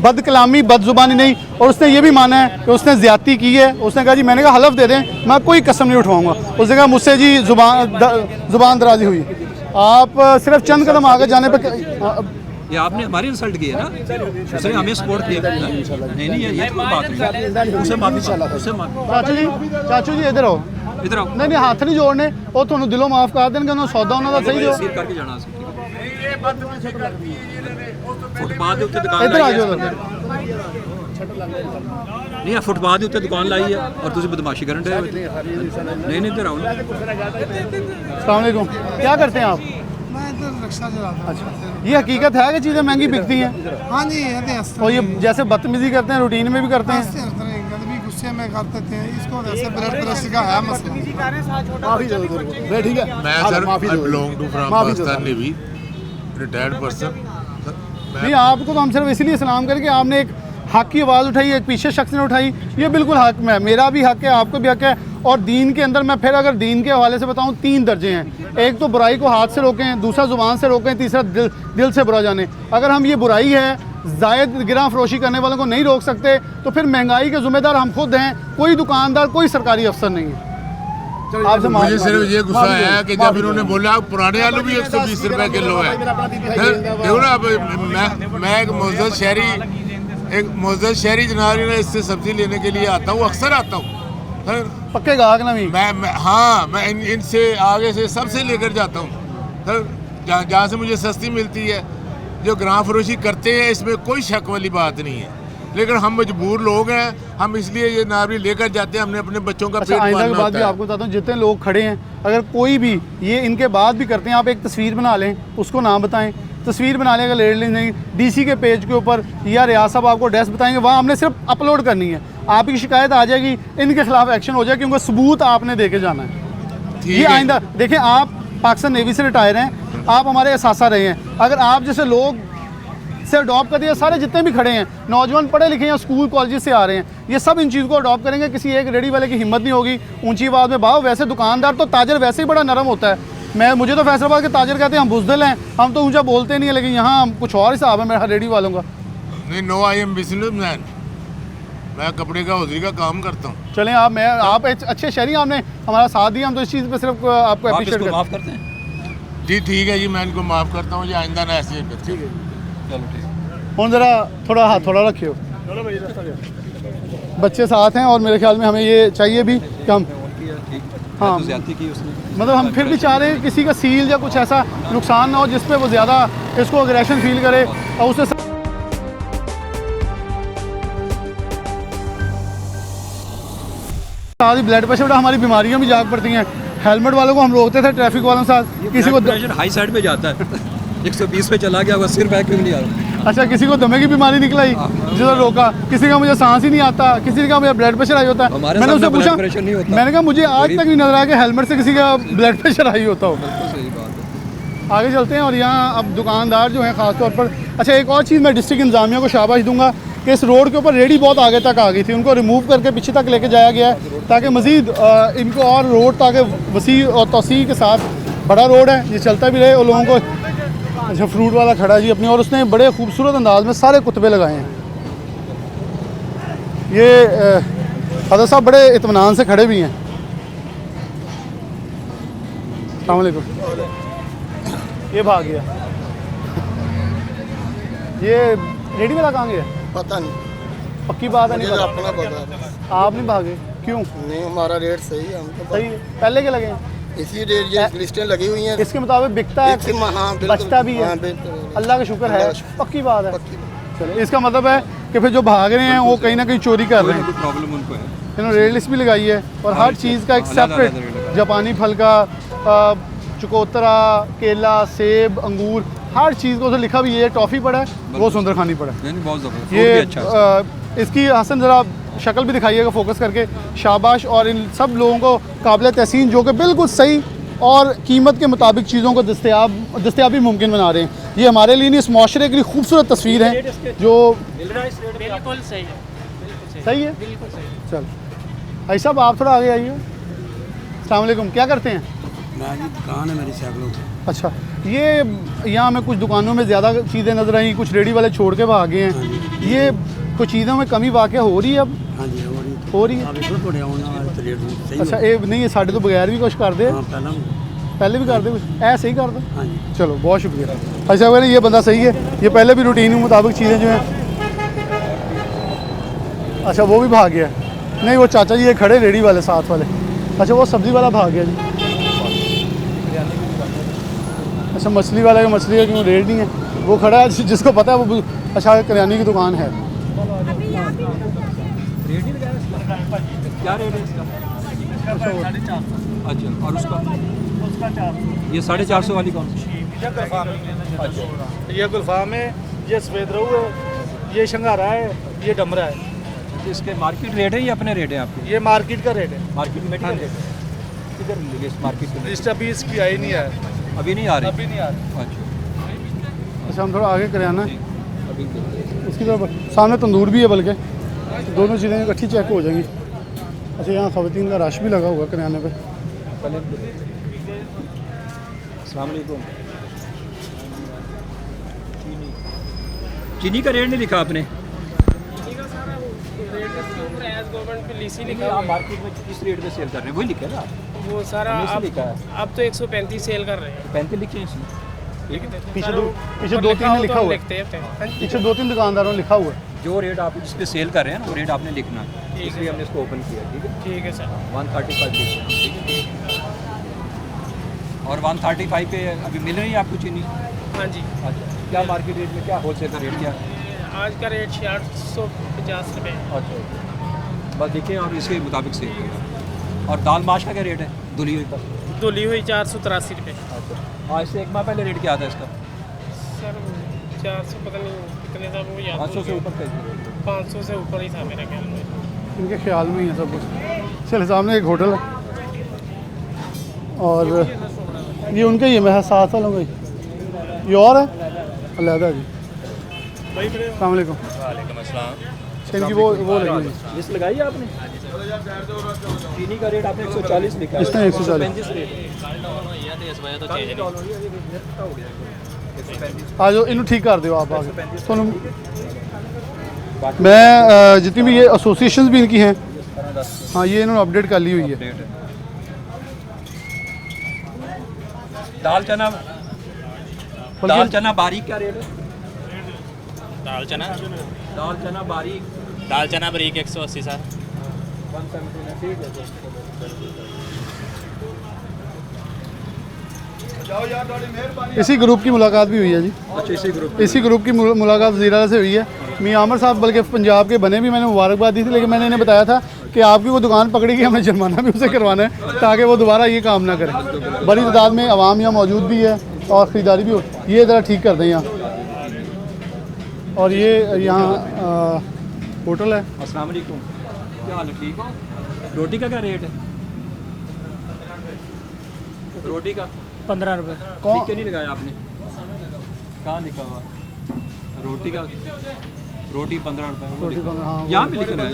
बद कलामी बद जुबानी नहीं और उसने ये भी माना है कि उसने ज़्यादती की है। उसने कहा जी मैंने कहा हलफ दे दें मैं कोई कसम नहीं उठवाऊंगा। उसने कहा मुझसे जी जुबान दराजी हुई। आप सिर्फ चंद कदम आगे जाने पर ये आपने हमारी इंसल्ट की है ना, उसने हमें सपोर्ट किया। नहीं नहीं ये कोई बात नहीं, उसे माफी उसे माफी। चाचू जी इधर आओ। इधर आओ। नहीं हाथ नहीं जोड़ने ਉਹ ਤੁਹਾਨੂੰ ਦਿਲੋਂ ਮਾਫ ਕਰ ਦੇਣਗੇ ਉਹਨਾਂ ਸੌਦਾ ਉਹਨਾਂ ਦਾ ਸਹੀ ਦਿਓ। सील करके जाना सी ਇਹ ਬਦਤਮੀਜ਼ੀ ਕਰਦੀ ਹੈ ਇਹਨਾਂ ਨੇ ਉਸ ਤੋਂ फुटपाथ के उत्ते दुकान ਇੱਧਰ ਆ लाई ਜਾਓ। है नहीं फुटपाथ के उत्ते दुकान लाई है और तुम बदमाशी करन डे नहीं नहीं इधर आओ ना। अस्सलाम वालेकुम क्या करते हैं आप? मैं इधर रिक्शा चलाता हूँ। अच्छा ये हकीकत है कि चीज़ें महंगी बिकती हैं हाँ जी ये और ये जैसे बदतमीजी करते हैं रूटीन में भी करते हैं। गुस्से में करते थे इसको वैसे ब्लड प्रेशर का है मसला। माफी दो मैं ठीक है मैं sir I belong to from माफी दो पाकिस्तान नेवी रिटायर्ड पर्सन। नहीं आपको तो हम सिर्फ इसलिए सलाम करके आपने एक हक की आवाज़ उठाई एक पीछे शख्स ने उठाई ये बिल्कुल हक में मेरा भी हक है आपको भी हक है। और दीन के अंदर मैं फिर अगर दीन के हवाले से बताऊं 3 दर्जे हैं। एक तो बुराई को हाथ से रोकें, दूसरा ज़ुबान से रोकें, तीसरा दिल से बुरा जाने। अगर हम ये बुराई है जायद गिरा फरोशी करने वालों को नहीं रोक सकते तो फिर महंगाई के ज़िम्मेदार हम खुद हैं। कोई दुकानदार कोई सरकारी अफसर नहीं है। आपसे मुझे सिर्फ ये गुस्सा है कि जब इन्होंने बोला पुराने आलू भी 120 रुपए किलो है। देखो ना, अब मैं एक मोअज़्ज़ज़ शहरी जनाब ने इससे सब्जी लेने के लिए आता हूँ, अक्सर आता हूँ। पक्के गाहक ना भी मैं इनसे आगे से सबसे लेकर जाता हूँ सर, जहाँ से मुझे सस्ती मिलती है। जो ग्राम फरोशी करते हैं इसमें कोई शक वाली बात नहीं है, लेकिन हम मजबूर लोग हैं, हम इसलिए ये नावरी लेकर जाते हैं, हमने अपने बच्चों का पेट आइंदा पालना के बाद भी होता है। आपको बताता हूँ, जितने लोग खड़े हैं, अगर कोई भी ये इनके बाद भी करते हैं, आप एक तस्वीर बना लें, उसको नाम बताएं, तस्वीर बना लें, अगर रेड नहीं डीसी के पेज के ऊपर या रियाज साहब आपको एड्रेस बताएंगे, वहाँ हमने सिर्फ अपलोड करनी है, आपकी शिकायत आ जाएगी, इनके खिलाफ एक्शन हो जाएगा, क्योंकि सबूत आपने दे के जाना है। ये आइंदा देखिए, आप पाकिस्तान नेवी से रिटायर हैं, आप हमारे एहसासा रहे हैं, अगर आप जैसे लोग से अडॉप्ट कर दिया, सारे जितने भी खड़े हैं नौजवान पढ़े लिखे हैं, स्कूल कॉलेज से आ रहे हैं, ये सब इन चीज़ को अडॉप्ट करेंगे, किसी एक रेडी वाले की हिम्मत नहीं होगी ऊंची आवाज़ में भाव। वैसे दुकानदार तो ताजर वैसे ही बड़ा नरम होता है, मुझे तो फैसलाबाद के ताजर कहते हैं हम बुज़दिल हैं, हम तो ऊंचा बोलते नहीं है, लेकिन यहाँ कुछ और हिसाब है मेरा रेडी वालों का। नहीं, नो, आई एम बिजनेसमैन, मैं कपड़े का हौजरी का काम करता हूँ। चलें आप अच्छे शहरी, आपने हमारा साथ दिया, हम तो इस चीज़ पे सिर्फ आपको अप्रिशिएट माफ़ करते हैं जी। ठीक है जी, मैं इनको माफ़ करता हूँ जी, आइंदा ना ऐसे करते। ठीक है, चलो ठीक। हम ज़रा थोड़ा हाथ थोड़ा रखियो, बच्चे साथ हैं और मेरे ख्याल में हमें ये चाहिए भी कि हम हाँ मतलब हम फिर भी चाह रहे हैं किसी का सील या कुछ ऐसा नुकसान ना हो जिस पे वो ज़्यादा इसको अग्रेशन फील करे और उससे साथ ही ब्लड प्रेशर, हमारी बीमारियां भी जाग पड़ती हैं। हेलमेट वालों को हम रोकते थे, ट्रैफिक वालों के साथ, किसी को प्रेशर हाई साइड में जाता है 120 पे चला गया, 80 रुपए क्यों नहीं आ रहा। अच्छा, किसी को दमे की बीमारी निकलाई जिधर रोका, किसी का मुझे सांस ही नहीं आता, किसी का मुझे ब्लड प्रेशर आई होता है। मैंने उससे पूछा, मैंने कहा मुझे आज तक नहीं नजर आया कि हेलमेट से किसी का ब्लड प्रेशर आई होता हो। आगे चलते हैं और यहाँ अब दुकानदार जो हैं ख़ास तौर पर, अच्छा एक और चीज़ मैं डिस्ट्रिक्ट इंतजामिया को शाबाश दूंगा कि इस रोड के ऊपर रेडी बहुत आगे तक आ गई थी, उनको रिमूव करके पीछे तक लेके जाया गया है ताकि मज़ीद इनको और रोड ताकि वसी और तोसी के साथ बड़ा रोड है, ये चलता भी रहे और लोगों को। अच्छा, फ्रूट वाला खड़ा है जी अपनी, और उसने बड़े खूबसूरत अंदाज में सारे कुतबे लगाए हैं। ये हज़रत साहब बड़े इत्मीनान से खड़े भी हैं। अस्सलाम वालेकुम। ये भाग गया, ये रेडी वाला कहाँ गया पता नहीं, पक्की बात है नहीं पता। अपना पता। आप नहीं भागे क्यों? नहीं, हमारा रेट सही है, हमको सही है, पहले के लगे हैं, इसी रेट ये लिस्टें लगी हुई हैं, इसके मुताबिक बिकता है, हाँ, बचता भी है। हाँ, बिल्कुल। अल्लाह का शुक्र है, पक्की बात है। चलो, इसका मतलब है कि फिर जो भाग रहे हैं वो कहीं ना कहीं चोरी कर रहे हैं। प्रॉब्लम उनको है, इन्होंने रेड लिस्ट भी लगाई है और हर चीज़ का एक सेपरेट, जापानी फल का, चकोतरा, केला, सेब, अंगूर, हर चीज़ को तो लिखा भी है। टॉफ़ी पड़ा है, वो सुंदर खानी पड़ा है, बहुत ज़बरदस्त, ये अच्छा। इसकी हसन ज़रा शक्ल भी दिखाइएगा फोकस करके, शाबाश। और इन सब लोगों को काबिल तहसीन जो कि बिल्कुल सही और कीमत के मुताबिक चीज़ों को दस्तयाबी मुमकिन बना रहे हैं। ये हमारे लिए नहीं, इस माशरे की खूबसूरत तस्वीर है जो बिल्कुल सही है, सही है। चल भाई साहब, आप थोड़ा आगे आइए। अस्सलाम वालेकुम, क्या करते हैं? दुकान है मेरी साइकिलों की। अच्छा, ये यहाँ हमें कुछ दुकानों में ज़्यादा चीज़ें नज़र आई, कुछ रेडी वाले छोड़ के भागे हैं। ये कुछ चीज़ों में कमी वाक़ई हो रही है अब? हाँ जी, हो रही है। अच्छा, ये नहीं, साढ़े तो बगैर भी कुछ कर दे, पहले भी कर दे कुछ, ऐसे ही कर दो। चलो, बहुत शुक्रिया। अच्छा, अगर ये बंदा सही है, ये पहले भी रूटीन के मुताबिक चीज़ें जो हैं। अच्छा, वो भी भाग गया। नहीं, वो चाचा जी ये खड़े रेडी वाले साथ वाले। अच्छा, वो सब्ज़ी वाला भाग गया जी। अच्छा, मछली वाला का मछली का क्यों रेट नहीं है, वो खड़ा है, जिसको पता है वो। अच्छा, करियाने की दुकान है। क्या रेट है इसका? अच्छा, और उसका ये 450 वाली कौन सी? ये गुलफाम है, ये सफ़ेद रहू है, ये शंगारा है, ये डमरा है। इसके मार्केट रेट है या अपने रेट है आपके? ये मार्केट का रेट है। मार्केट में रेट है, किधर मिलेगी इस मार्केट में? लिस्ट अभी इसकी आई नहीं है, अभी नहीं आ रही? अभी नहीं आ रही। अच्छा, हम थोड़ा आगे करियाना इसकी तरफ, सामने तंदूर भी है, बल्कि दोनों चीज़ें इकट्ठी चेक हो जाएंगी। अच्छा, यहाँ ख़वातीन का रश भी लगा हुआ करियाने पे। अस्सलाम वालेकुम। चीनी का रेट नहीं लिखा आपने? ऊपर एज गवर्नमेंट पे लीसी नहीं, लिखा आप हुआ है। मार्केट में किस रेट में सेल कर रहे हैं वही लिखा है ना, वो सारा हमें से अब लिखा है। अब तो 135 सेल कर रहे हैं। 35 लिखे हैं इसमें। ठीक है, पीछे सारा दो ऊपर पीछे 2-3 ने हो लिखा तो हम हुआ है, लिखते हैं। हाँ जी। पीछे 2-3 दुकानदारों ने लिखा हुआ है। जो रेट आप जिस पे सेल कर रहे हैं ना वो रेट आपने लिखना है, इसलिए हमने इसको ओपन किया। ठीक है, ठीक है सर। 135 लिखे हैं, ठीक है। और 135 पे अभी मिल रही है आपको चीनी? हाँ जी। अच्छा, क्या मार्केट रेट में, क्या होलसेल का रेट क्या है? आज का रेट 850 रुपये। अच्छा, बस देखें और इसके मुताबिक सेल करें। और दाल माश का क्या रेट है धुली हुई का? धुली हुई 483 रुपये। अच्छा, आज से एक माह पहले रेट क्या था इसका? सर 400 पता नहीं कितने था वो याद 500 से ऊपर का 500 से ऊपर ही था मेरे ख्याल में। इनके ख्याल में ही है सब कुछ। चले सामने एक होटल है और ये उनका ही है, मैं 7 सालों का ही। ये और है अलहदा जी। अस्सलाम वालेकुम। वालेकुम अस्सलाम। इनकी वो लगी है। लिस्ट लगाई है आपने? चीनी का रेट आपने 140 लिखा है, इसमें 140 35 रेट है। आज इन्हों ठीक कर दो आप आगे ਤੁਹਾਨੂੰ मैं जितनी भी ये एसोसिएशंस भी इनकी हैं, हाँ ये इन्होंने अपडेट कर ली हुई है। दाल चना बारीक क्या रेट है? दाल चना बारीक दाल चना बारीक 180 सर। 170 ठीक है। इसी ग्रुप की मुलाकात भी हुई है जी। अच्छा, इसी ग्रुप की मुलाकात वज़ीर आला से हुई है। मियां आमर साहब बल्कि पंजाब के बने भी, मैंने मुबारकबाद दी थी, लेकिन मैंने इन्हें बताया था कि आपकी वो दुकान पकड़ेगी, हमें जुर्माना भी उसे करवाना है ताकि वो दोबारा ये काम ना करें। बड़ी तादाद में आवाम यहाँ मौजूद भी है और ख़रीदारी भी हो, ये ज़रा ठीक कर दें यहाँ। और ये यहाँ होटल है। अस्सलाम वालेकुम, क्या हाल है, ठीक हो? रोटी का क्या रेट है? रोटी का 15 रुपये। लिख के नहीं लगाया आपने? कहाँ लिखा हुआ रोटी का? रोटी 15 रुपये यहाँ पे लिख लगाया,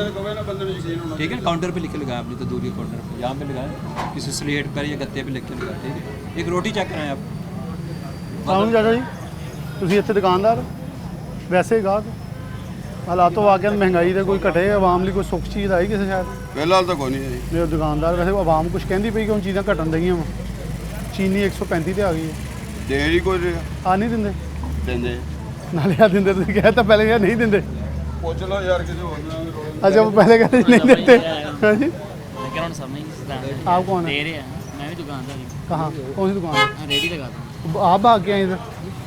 ठीक है। काउंटर पे लिख के लगाया आपने तो दूरी काउंटर पे, यहाँ पे लगाया किसी स्लेट पर या गत्ते पे लिख के लगाया, ठीक है। एक रोटी चेक कराएं आप। सालू चाचा जी ਤੁਸੀਂ ਇੱਥੇ ਦੁਕਾਨਦਾਰ ਵੈਸੇ ਗਾਹਕ ਹਾਲਾਤੋਂ ਵਾਕਿਆ ਮਹਿੰਗਾਈ ਦੇ ਕੋਈ ਘਟੇ ਆਵਾਮ ਲਈ ਕੋਈ ਸੁੱਖ ਚੀਜ਼ ਆਈ ਕਿਸੇ ਸ਼ਾਇਦ? ਫਿਲਹਾਲ ਤਾਂ ਕੋਈ ਨਹੀਂ ਹੈ ਮੇਰੇ ਦੁਕਾਨਦਾਰ ਵੈਸੇ ਆਵਾਮ ਕੁਝ ਕਹਿੰਦੀ ਪਈ ਕਿ ਹੁਣ ਚੀਜ਼ਾਂ ਘਟਣ ਦਈਆਂ ਵਾ। ਚੀਨੀ 135 ਤੇ ਆ ਗਈ ਹੈ। ਦੇ ਹੀ ਕੋਈ ਆ ਨਹੀਂ ਦਿੰਦੇ ਦਿੰਦੇ ਨਾਲੇ ਆ ਦਿੰਦੇ, ਤੁਸੀਂ ਕਹਿ ਤਾਂ ਪਹਿਲੇ ਯਾਰ ਨਹੀਂ ਦਿੰਦੇ। ਪੁੱਛ ਲਓ ਯਾਰ ਕਿਸੇ ਹੋਰ ਨਾਲ अच्छा वो पहले कहते नहीं देते। हाँ जी, लेकिन उन्होंने समझ नहीं आप कौन है? दे रहे हैं, मैं भी दुकानदार हूँ। कहाँ, कौन सी दुकान है? हाँ, रेडी लगाता हूँ। आप भाग के आए इधर,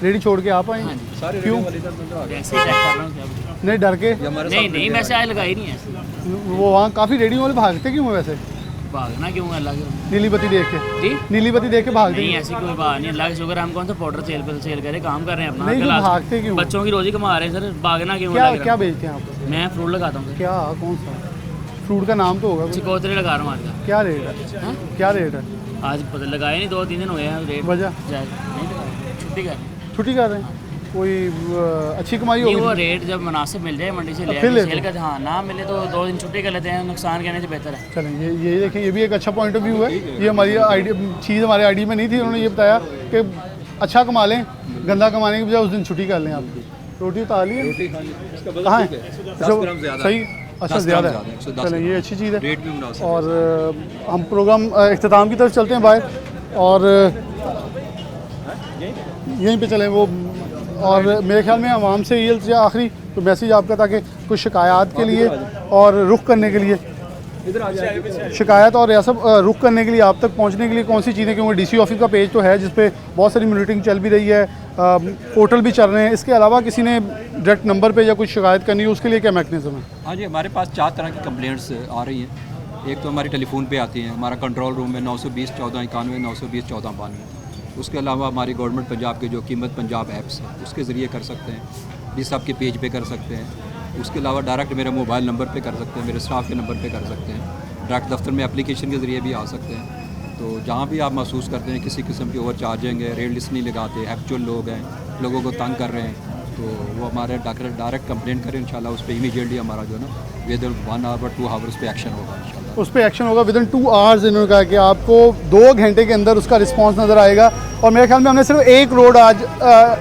रेडी छोड़ के आप आए? हाँ जी। क्यों? ऐसे ही चेक कर रहा हूँ क्या। नहीं डर के? नहीं मैं शायद लगाई नहीं है ऐसे। वो वहाँ काफ़ी रेडी वाले भागते क्यों हैं वैसे? भागना क्यों है अल्लाह के। नीली बत्ती देख के? जी, नीली बत्ती देख के भागते नहीं क्यों? ऐसी कोई बात नहीं, अल्लाह का शुक्र है, हम कौन सा पाउडर सेल करे, काम कर रहे हैं अपना। नहीं, तो क्लास- भागते क्यों? बच्चों की रोजी कमा रहे हैं सर, भागना क्यों? क्या लग रहा क्या है। बेचते हैं आप? मैं फ्रूट लगाता हूँ सर। क्या, कौन सा फ्रूट का नाम तो होगा कुछ? चिकोतरे लगा रहा हूँ आज का। क्या रेट है? हाँ? क्या रेट है? आज पता लगाया नहीं, 2-3 दिन हो गए हैं रेट। वजह? जायज़ नहीं लगाया, छुट्टी कर रहे हैं। छुट्टी कर रहे हैं? कोई अच्छी कमाई नहीं, वो होगी? रेट जब मुनासिब मिल जाए मंडी से ले फिर आके लेते सेल कर, हाँ ना मिले तो 2 दिन छुट्टी कर लेते हैं, नुकसान करने से बेहतर है। चलें, ये देखें, ये भी एक अच्छा पॉइंट ऑफ व्यू है। ये हमारी आईडी चीज़ हमारे आईडी में नहीं थी, उन्होंने ये बताया कि अच्छा कमा लें, गंदा कमाने की बजाय उस दिन छुट्टी कर लें। आप रोटी उतार ली है? कहाँ है? सही, अच्छा ज़्यादा है। चलें, ये अच्छी चीज़ है। और हम प्रोग्राम इख्तिताम की तरफ चलते हैं बाहर, और यहीं पे चलें वो। और मेरे ख्याल में आवाम से ये आखिरी तो मैसेज आपका था कि कुछ शिकायत के लिए और रुख करने के लिए, शिकायत और या सब रुख करने के लिए आप तक पहुंचने के लिए कौन सी चीज़ें, क्योंकि डीसी ऑफिस का पेज तो है जिस पे बहुत सारी मॉनिटरिंग चल भी रही है, पोर्टल भी चल रहे हैं, इसके अलावा किसी ने डायरेक्ट नंबर पे या कुछ शिकायत करनी है उसके लिए क्या मैकेनिज्म है? हाँ जी, हमारे पास 4 तरह की कंप्लेंट्स आ रही हैं। एक तो हमारी टेलीफोन पे आती हैं, हमारा कंट्रोल रूम है 920 14 91 920 14 92। उसके अलावा हमारी गवर्नमेंट पंजाब के जो कीमत पंजाब ऐप्स है उसके ज़रिए कर सकते हैं, डी साहब के पेज पे कर सकते हैं। उसके अलावा डायरेक्ट मेरे मोबाइल नंबर पे कर सकते हैं, मेरे स्टाफ के नंबर पे कर सकते हैं, डायरेक्ट दफ्तर में एप्लीकेशन के ज़रिए भी आ सकते हैं। तो जहाँ भी आप महसूस करते हैं किसी किस्म की ओवर चार्जिंग है, रेट लिस्ट नहीं लगाते, एक्चुअल लोग हैं, लोगों को तंग कर रहे हैं, तो वो हमारे डायरेक्ट कंप्लेंट करें, इंशाल्लाह उस पर इमीडिएटली हमारा जो है ना विद 1 आवर 2 आवर्स पे एक्शन होगा इंशाल्लाह। उस पर एक्शन होगा विद इन 2 आवर्स। इन्होंने कहा कि आपको 2 घंटे के अंदर उसका रिस्पांस नज़र आएगा। और मेरे ख्याल में हमने सिर्फ एक रोड आज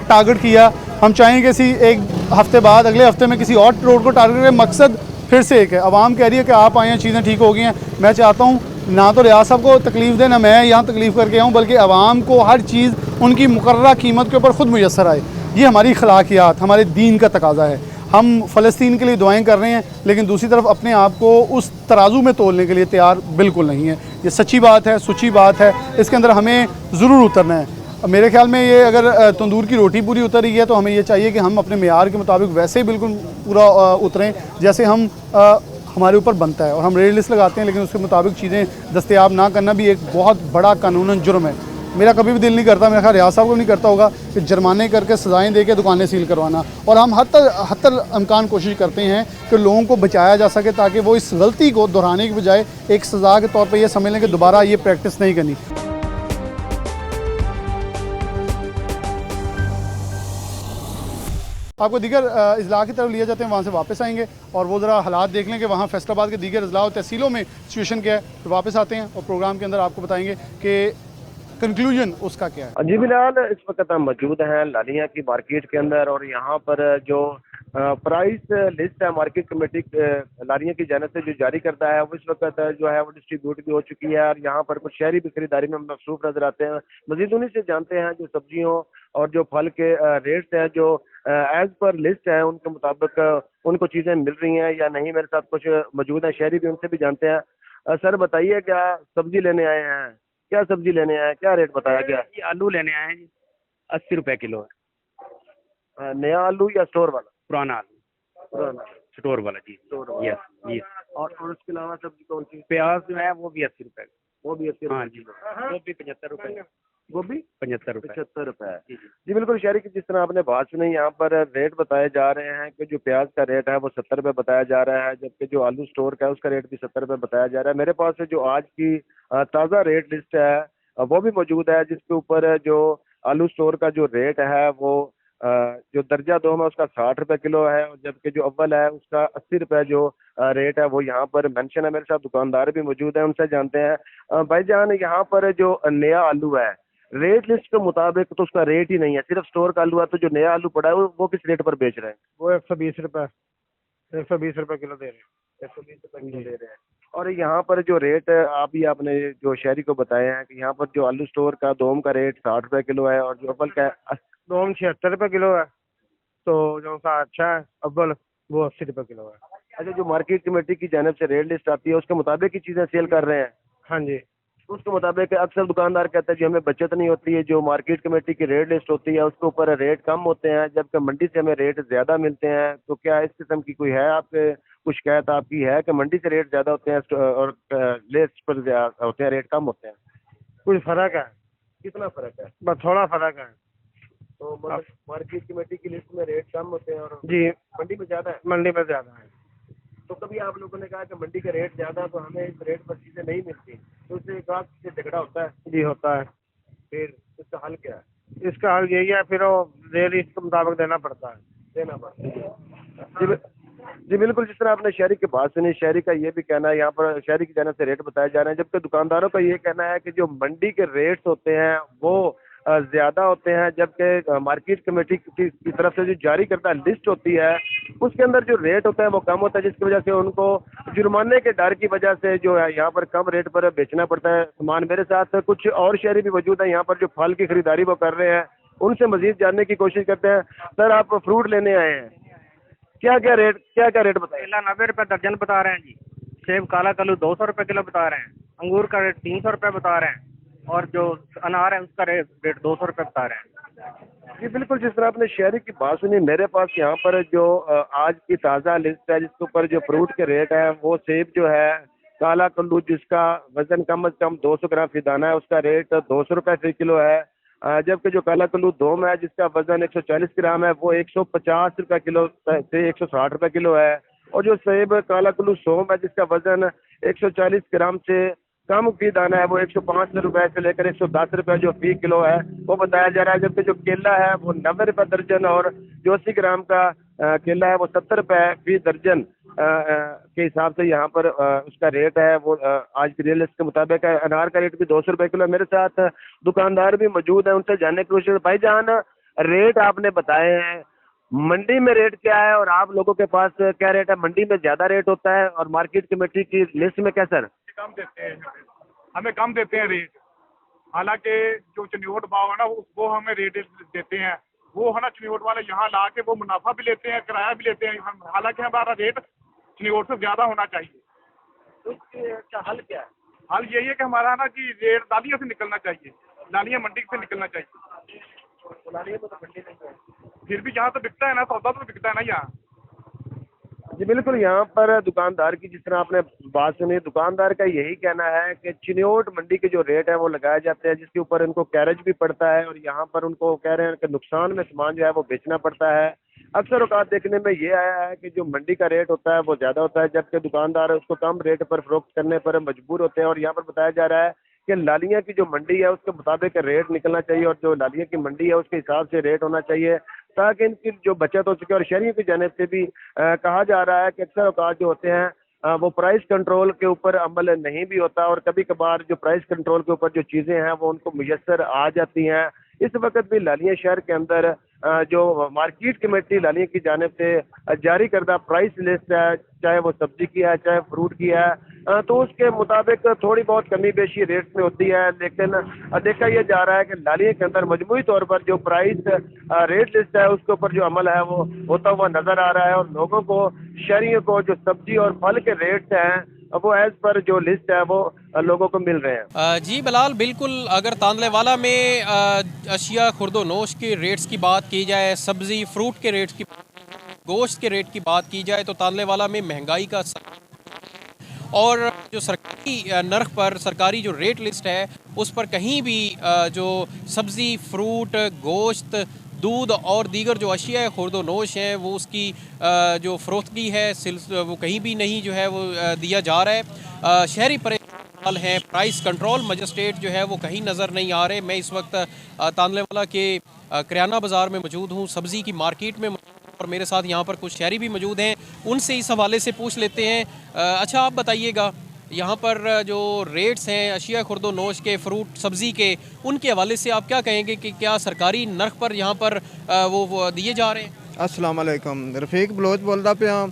टारगेट किया, हम चाहेंगे किसी एक हफ्ते बाद, अगले हफ्ते में किसी और रोड को टारगेट करें। मकसद फिर से एक है, आवाम कह रही है कि आप आए हैं, चीज़ें ठीक हो गई हैं। मैं चाहता हूँ ना तो रियासत साहब को तकलीफ़ दे, ना मैं यहाँ तकलीफ़ करके आऊँ, बल्कि आवाम को हर चीज़ उनकी मुकर्ररा कीमत के ऊपर ख़ुद मुयसर आए। ये हमारी अखलाकियात, हमारे दीन का तकाजा है। हम फ़लस्तीन के लिए दुआएं कर रहे हैं, लेकिन दूसरी तरफ अपने आप को उस तराजू में तोलने के लिए तैयार बिल्कुल नहीं है। ये सच्ची बात है, सुच्ची बात है, इसके अंदर हमें ज़रूर उतरना है। मेरे ख्याल में ये अगर तंदूर की रोटी पूरी उतर रही है तो हमें ये चाहिए कि हम अपने मेयार के मुताबिक वैसे ही बिल्कुल पूरा उतरें जैसे हम हमारे ऊपर बनता है। और हम रेट लिस्ट लगाते हैं, लेकिन उसके मुताबिक चीज़ें दस्तयाब ना करना भी एक बहुत बड़ा कानूनन जुर्म है। मेरा कभी भी दिल नहीं करता, मेरा ख्याल रियासत साहब को नहीं करता होगा कि जुर्माने करके सज़ाएँ दे के दुकानें सील करवाना। और हम हद इम्कान कोशिश करते हैं कि लोगों को बचाया जा सके, ताकि वो इस गलती को दोहराने के बजाय एक सज़ा के तौर पर यह समझ लें कि दोबारा ये प्रैक्टिस नहीं करनी। आपको दीगर अजला की तरफ लिया जाते हैं, वहाँ से वापस आएंगे और वो ज़रा हालात देख लें कि वहाँ फैसलाबाद के दीगर अजला और तहसीलों में सिचुएशन क्या है। तो वापस आते हैं और प्रोग्राम के अंदर आपको बताएंगे कि कंक्लूजन उसका क्या है। जी बिलाल, इस वक्त हम मौजूद हैं लालिया की मार्केट के अंदर और यहाँ पर जो प्राइस लिस्ट है मार्केट कमेटी लालिया की जानिब से जो जारी करता है वो इस वक्त जो है वो डिस्ट्रीब्यूट भी हो चुकी है और यहाँ पर कुछ शहरी भी खरीदारी में मसरूफ नजर आते हैं। मजीद उन्हीं से जानते हैं जो सब्जियों और जो फल के रेट्स हैं जो एज पर लिस्ट है उनके मुताबिक उनको चीज़ें मिल रही हैं या नहीं। मेरे साथ कुछ मौजूद हैं शहरी भी, उनसे भी जानते हैं। सर बताइए, क्या सब्जी लेने आए हैं? क्या सब्जी लेने आए हैं? क्या रेट बताया गया? ये आलू लेने आए हैं जी, 80 रुपए किलो है। नया आलू या स्टोर वाला? पुराना आलू, पुराना स्टोर वाला जी। स्टोर वाला। Yes yes. और उसके अलावा सब्जी कौन सी? प्याज जो है वो भी 80 रुपए, वो भी 80 हाँ रुपए। जी। गोभी 75 रुपए, गोभी 75 रुपए। 75 रुपए। जी बिल्कुल शहरी की जिस तरह आपने बात सुनी, यहाँ पर रेट बताए जा रहे हैं कि जो प्याज का रेट है वो 70 रुपए बताया जा रहा है, जबकि जो आलू स्टोर का है उसका रेट भी 70 रुपए बताया जा रहा है। मेरे पास जो आज की ताज़ा रेट लिस्ट है वो भी मौजूद है, जिसके ऊपर जो आलू स्टोर का जो रेट है वो जो दर्जा 2 में उसका 60 रुपए किलो है, जबकि जो अव्वल है उसका 80 रुपए जो रेट है वो यहाँ पर मेंशन है। मेरे साथ दुकानदार भी मौजूद है, उनसे जानते हैं। भाईजान, यहाँ पर जो नया आलू है रेट लिस्ट के मुताबिक तो उसका रेट ही नहीं है, सिर्फ स्टोर का आलू है, तो जो नया आलू पड़ा है वो किस रेट पर बेच रहे हैं? वो 120 रुपए, 120 रुपए किलो दे रहे हैं। 120 रुपए किलो दे रहे हैं। और यहाँ पर जो रेट आपने जो शहरी को बताया है कि यहाँ पर जो आलू स्टोर का दोम का रेट 60 रुपए किलो है और जो अव्वल का दोम 76 रुपए किलो है, तो जो सा अच्छा है अव्वल वो 80 रुपए किलो है। अच्छा, जो मार्केट कमेटी की जानिब से रेट लिस्ट आती है उसके मुताबिक ही चीज़ें सेल कर रहे हैं? हाँ जी, उसके मुताबिक अक्सर दुकानदार कहते हैं जी हमें बचत नहीं होती है, जो मार्केट कमेटी की रेट लिस्ट होती है उसके ऊपर रेट कम होते हैं, जबकि मंडी से हमें रेट ज़्यादा मिलते हैं। तो क्या इस किस्म की कोई है आपके कुछ शिकायत आपकी है कि मंडी से रेट ज़्यादा होते हैं और लिस्ट पर होते हैं रेट कम होते हैं? कुछ फर्क है? कितना फ़र्क है? बस थोड़ा फर्क है। तो मतलब मार्केट कमेटी की लिस्ट में रेट कम होते हैं और जी मंडी में ज़्यादा है? मंडी में ज़्यादा है। तो कभी आप लोगों ने कहा कि मंडी का रेट ज़्यादा तो हमें इस रेट पर चीज़ें नहीं मिलती, तो उससे ग्राहक से झगड़ा होता है? जी होता है। फिर इसका हल क्या है? इसका हल यही है, फिर वो रेट लिस्ट के मुताबिक देना पड़ता है। देना पड़ता है। जी बिल्कुल, जिस तरह आपने शहरी की बात सुनी, शहरी का ये भी कहना है, यहाँ पर शहरी की जानिब से रेट बताए जा रहे हैं, जबकि दुकानदारों का ये कहना है कि जो मंडी के रेट्स होते हैं वो ज़्यादा होते हैं, जबकि मार्केट कमेटी की तरफ से जो जारी करता लिस्ट होती है उसके अंदर जो रेट होता है वो कम होता है, जिसकी वजह से उनको जुर्माने के डर की वजह से जो है यहाँ पर कम रेट पर बेचना पड़ता है सामान। मेरे साथ कुछ और शहरी भी मौजूद है यहाँ पर जो फल की खरीदारी वो कर रहे हैं, उनसे मजीद जानने की कोशिश करते हैं। सर, आप फ्रूट लेने आए हैं, क्या क्या रेट बताए? केला 90 रुपए दर्जन बता रहे हैं जी, सेब काला कलू 200 रुपए किलो बता रहे हैं, अंगूर का रेट 300 रुपए बता रहे हैं और जो अनार है उसका रेट 200 रुपए बता रहे हैं। जी बिल्कुल, जिस तरह आपने शहरी की बात सुनी, मेरे पास यहाँ पर जो आज की ताज़ा लिस्ट है जिसके ऊपर जो फ्रूट के रेट है वो सेब जो है काला कल्लू जिसका वजन कम से कम 200 ग्राम फी दाना है उसका रेट 200 रुपए फी किलो है, जबकि जो काला कल्लू दोम है जिसका वजन 140 ग्राम है वो 150 रुपए किलो से 160 रुपए किलो है, और जो सेब काला कल्लू सोम है जिसका वजन 140 ग्राम से कम फी दाना है वो 105 रुपए से लेकर 110 रुपए जो फी किलो है वो बताया जा रहा है, जबकि जो केला है वो 90 रुपए दर्जन और जो 80 ग्राम का केला है वो 70 रुपए फी दर्जन के हिसाब से यहाँ पर उसका रेट है वो आज की रेट लिस्ट के मुताबिक है। अनार का रेट भी 200 रुपए किलो। मेरे साथ दुकानदार भी मौजूद है, उनसे जानने की कोशिश। भाईजान, रेट आपने बताए हैं मंडी में रेट क्या है और आप लोगों के पास क्या रेट है? मंडी में ज्यादा रेट होता है और मार्केट कमेटी की लिस्ट में क्या सर? कम देते हैं, हमें कम देते हैं रेट। हालांकि जो चिन्योट भाव है ना वो हमें रेट देते हैं, वो है ना चिन्योट वाले यहाँ ला के वो मुनाफा भी लेते हैं, किराया भी लेते हैं। हालांकि हमारा रेट चिन्योट से ज्यादा होना चाहिए। तो इसका हल क्या है? हल यही है कि हमारा ना कि रेट लालिया से निकलना चाहिए, लालिया मंडी से निकलना चाहिए। लालिया में तो मंडी नहीं है, फिर भी यहाँ तो बिकता है ना, सौदा तो बिकता है ना यहाँ। जी बिल्कुल। यहाँ पर दुकानदार की जिस तरह आपने बात सुनी, दुकानदार का यही कहना है कि चिन्योट मंडी के जो रेट है वो लगाए जाते हैं, जिसके ऊपर इनको कैरेज भी पड़ता है और यहाँ पर उनको कह रहे हैं कि नुकसान में सामान जो है वो बेचना पड़ता है। अक्सर औकात देखने में ये आया है कि जो मंडी का रेट होता है वो ज़्यादा होता है, जबकि दुकानदार उसको कम रेट पर फरोख्त करने पर मजबूर होते हैं। और यहाँ पर बताया जा रहा है कि लालिया की जो मंडी है उसके मुताबिक रेट निकलना चाहिए और जो लालिया की मंडी है उसके हिसाब से रेट होना चाहिए, ताकि इनकी जो बचत हो सके। और शहरियों की जानिब से भी कहा जा रहा है कि अक्सर औकात जो होते हैं वो प्राइस कंट्रोल के ऊपर अमल नहीं भी होता और कभी कभार जो प्राइस कंट्रोल के ऊपर जो चीज़ें हैं वो उनको मुयस्सर आ जाती हैं। इस वक्त भी लालिया शहर के अंदर जो मार्केट कमेटी लालिया की जानिब से जारी करदा प्राइस लिस्ट है, चाहे वो सब्जी की है चाहे फ्रूट की है, तो उसके मुताबिक थोड़ी बहुत कमी बेशी रेट में होती है। लेकिन देखा यह जा रहा है कि लालिया के अंदर मजमूई तौर पर जो प्राइस रेट लिस्ट है उसके ऊपर जो अमल है वो होता हुआ नजर आ रहा है और लोगों को, शहरियों को जो सब्जी और फल के रेट्स हैं वो एज पर जो लिस्ट है वो लोगों को मिल रहे हैं। जी बिलाल, बिल्कुल। अगर तांदलेवाला में अशिया खुर्दो नोश के रेट्स की बात की जाए, सब्ज़ी फ्रूट के रेट्स की, गोश्त के रेट की बात की जाए, तो तांदलेवाला में महंगाई का और जो सरकारी नर्ख पर सरकारी जो रेट लिस्ट है उस पर कहीं भी जो सब्ज़ी फ्रूट गोश्त दूध और दीगर जो अशिया खुर्दो नोश हैं वो उसकी जो फ़रोख्तगी है वो कहीं भी नहीं जो है वो दिया जा रहा है। शहरी परेशान हैं, प्राइस कंट्रोल मजिस्ट्रेट जो है वो कहीं नज़र नहीं आ रहे। मैं इस वक्त तांदलेवाला के किराना बाज़ार में मौजूद हूँ, सब्ज़ी की मार्केट में, और मेरे साथ यहाँ पर कुछ शहरी भी मौजूद हैं, उनसे इस हवाले से पूछ लेते हैं। अच्छा, आप बताइएगा यहाँ पर जो रेट्स हैं अशिया खुर्दो नोश के, फ्रूट सब्ज़ी के, उनके हवाले से आप क्या कहेंगे कि क्या सरकारी नर्ख पर यहाँ पर वो दिए जा रहे हैं? अस्सलाम वालेकुम, रफीक बलोच बोलता पिया।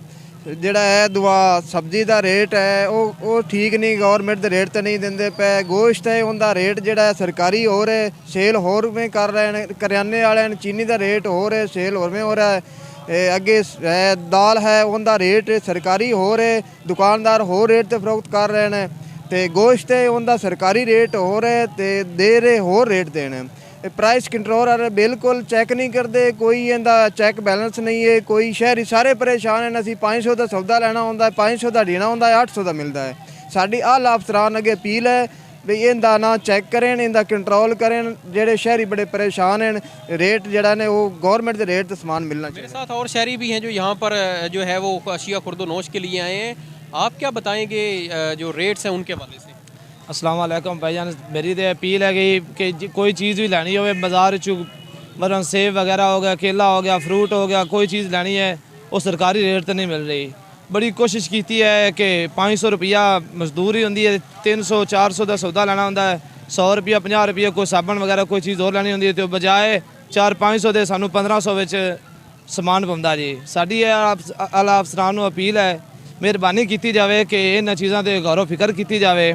ਜਿਹੜਾ ਹੈ ਦੁਆ ਸਬਜ਼ੀ ਦਾ ਰੇਟ ਹੈ ਉਹ ਠੀਕ ਨਹੀਂ, ਗਵਰਨਮੈਂਟ ਦੇ ਰੇਟ ਤੇ ਨਹੀਂ ਦਿੰਦੇ ਪਏ। ਗੋਸ਼ਤ ਹੈ ਉਹਦਾ ਰੇਟ ਜਿਹੜਾ ਹੈ ਸਰਕਾਰੀ ਹੋ ਰਿਹਾ, ਸੇਲ ਹੋਰ में ਕਰ ਰਹੇ ਨੇ। ਕਰਿਆਨੇ ਵਾਲਿਆਂ ਨੂੰ ਚੀਨੀ ਦਾ ਰੇਟ ਹੋ ਰਿਹਾ, ਸੇਲ ਹੋਰ में ਹੋ ਰਿਹਾ ਹੈ। ਅੱਗੇ ਦਾਲ ਹੈ ਉਹਦਾ ਰੇਟ ਸਰਕਾਰੀ ਹੋ ਰਿਹਾ, ਦੁਕਾਨਦਾਰ ਹੋਰ ਰੇਟ ਤੇ ਫਰੋਖਤ ਕਰ ਰਹੇ ਨੇ। ਤੇ ਗੋਸ਼ਤ ਹੈ ਉਹਦਾ ਸਰਕਾਰੀ ਰੇਟ ਹੋ ਰਿਹਾ ਤੇ ਦੇ ਰਹੇ ਹੋਰ ਰੇਟ ਦੇਣੇ। प्राइस कंट्रोल वाले बिल्कुल चेक नहीं करते, कोई इनका चेक बैलेंस नहीं है। कोई शहरी सारे परेशान हैं। असी 500 का सौदा लेना होंगे, 500 का देना होंगे, 800 का मिलता है। साड़ी आला अफसरान अगे अपील है भी इनका ना चेक करें, इनका कंट्रोल करें। जेडे शहरी बड़े परेशान हैं, रेट जड़ा ने वो गवर्नमेंट के रेट से सामान मिलना चाहिए। मेरे साथ और शहरी भी हैं जो यहाँ पर जो है वो अशिया खुर्दो नोश के लिए आए हैं। आप क्या बताएँगे जो रेट्स हैं उनके हवाले से? अस्सलाम वालेकुम भाईजान, मेरी तो अपील है कि कोई चीज़ भी लेनी हो बाज़ार चो, मतलब सेब वगैरह हो गया, केला हो गया, फ्रूट हो गया, कोई चीज़ लेनी है वो सरकारी रेट तो नहीं मिल रही। बड़ी कोशिश की है कि 500 रुपया मजदूरी होंगी है, 300-400 का सौदा लेना होंगे, 100 रुपया 50 रुपया कोई साबन वगैरह कोई चीज़ और लेनी होंगी, तो बजाए 400-500 के सानू 1500 समान पाँदा जी। साड़ी आला अफसरान अपील है, मेहरबानी की जाए कि इन चीज़ों पर गौर फिक्र की जाए,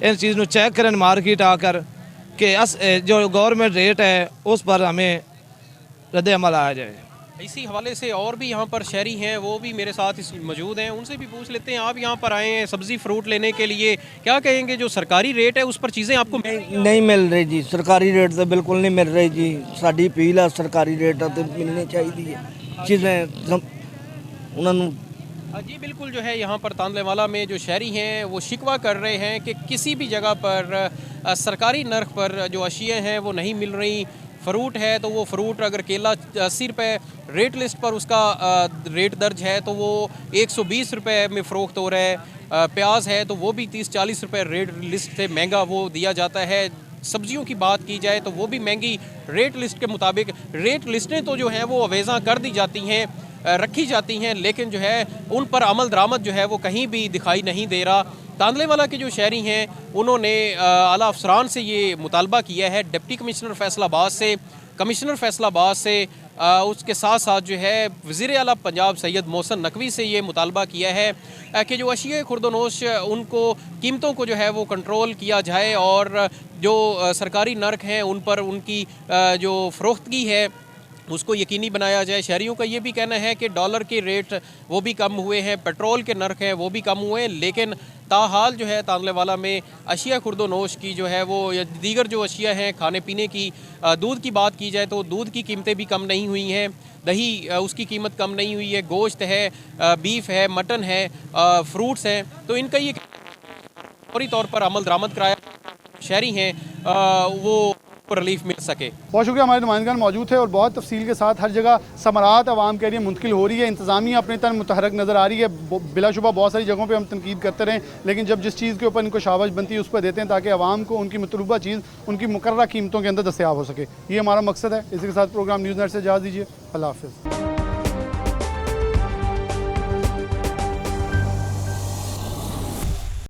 इन चीज़ को चेक करें मार्केट आकर कि जो गवर्नमेंट रेट है उस पर हमें रद्द अमल आया जाए। इसी हवाले से और भी यहाँ पर शहरी हैं, वो भी मेरे साथ मौजूद हैं, उनसे भी पूछ लेते हैं। आप यहाँ पर आए हैं सब्ज़ी फ्रूट लेने के लिए, क्या कहेंगे जो सरकारी रेट है उस पर चीज़ें आपको नहीं मिल रही जी? सरकारी रेट तो बिल्कुल नहीं मिल रही जी। साड़ी अपील है सरकारी रेट तो मिलनी चाहिए चीज़ें उन्होंने। जी बिल्कुल, जो है यहाँ पर तांदलेवाला में जो शहरी हैं वो शिकवा कर रहे हैं कि किसी भी जगह पर सरकारी नर्ख पर जो अशिया हैं वो नहीं मिल रही। फ़रूट है तो वो फ़रूट अगर केला 80 रुपये रेट लिस्ट पर उसका रेट दर्ज है तो वो 120 रुपये में फ़रोख्त हो रहा है। प्याज है तो वो भी 30-40 रुपये रेट लिस्ट से महंगा वो दिया जाता है। सब्जियों की बात की जाए तो वो भी महंगी रेट लिस्ट के मुताबिक। रेट लिस्टें तो जो हैं वो अवेज़ा कर दी जाती हैं, रखी जाती हैं, लेकिन जो है उन पर अमल दरामद जो है वो कहीं भी दिखाई नहीं दे रहा। तांदलेवाला के जो शहरी हैं उन्होंने आला अफसरान से ये मुतालबा किया है, डिप्टी कमिश्नर फैसलाबाद से, कमिश्नर फैसलाबाद से उसके साथ साथ जो है वज़ीर आला पंजाब सैयद मोहसिन नकवी से ये मुतालबा किया है कि जो अशिया खुर्दोनोश उनको कीमतों को जो है वो कंट्रोल किया जाए और जो सरकारी नर्क हैं उन पर उनकी जो फ़रोख्तगी है उसको यकीनी बनाया जाए। शहरियों का ये भी कहना है कि डॉलर के रेट वो भी कम हुए हैं, पेट्रोल के नर्क हैं वो भी कम हुए हैं, लेकिन ताहाल जो है तांदलेवाला में अशिया खुर्दोनोश की जो है वो या दीगर जो अशिया हैं खाने पीने की, दूध की बात की जाए तो दूध की कीमतें भी कम नहीं हुई हैं, दही उसकी कीमत कम नहीं हुई है, गोश्त है, बीफ है, मटन है, फ्रूट्स हैं, तो इनका ये फौरी तौर पर अमल दरामद कराया शहरी हैं वो रिलीफ मिल सके। बहुत शुक्रिया, हमारे नुमाइंदगान मौजूद थे और बहुत तफसील के साथ हर जगह समारात आवाम के लिए मुंतकिल हो रही है, इंतज़ामिया अपनी तरह मुतहरक नज़र आ रही है। बिलाशुबा बहुत सारी जगहों पे हम तनकीद करते रहें, लेकिन जब जिस चीज़ के ऊपर इनको शाबाश बनती है उस पर देते हैं ताकि आवाम को उनकी मतलूबा चीज़ उनकी मुकर्ररा कीमतों के अंदर दस्तयाब हो सके। ये हमारा मकसद है। इसी के साथ प्रोग्राम न्यूज़ नेट से इजाज़त दीजिए। अल्लाह हाफ़िज़।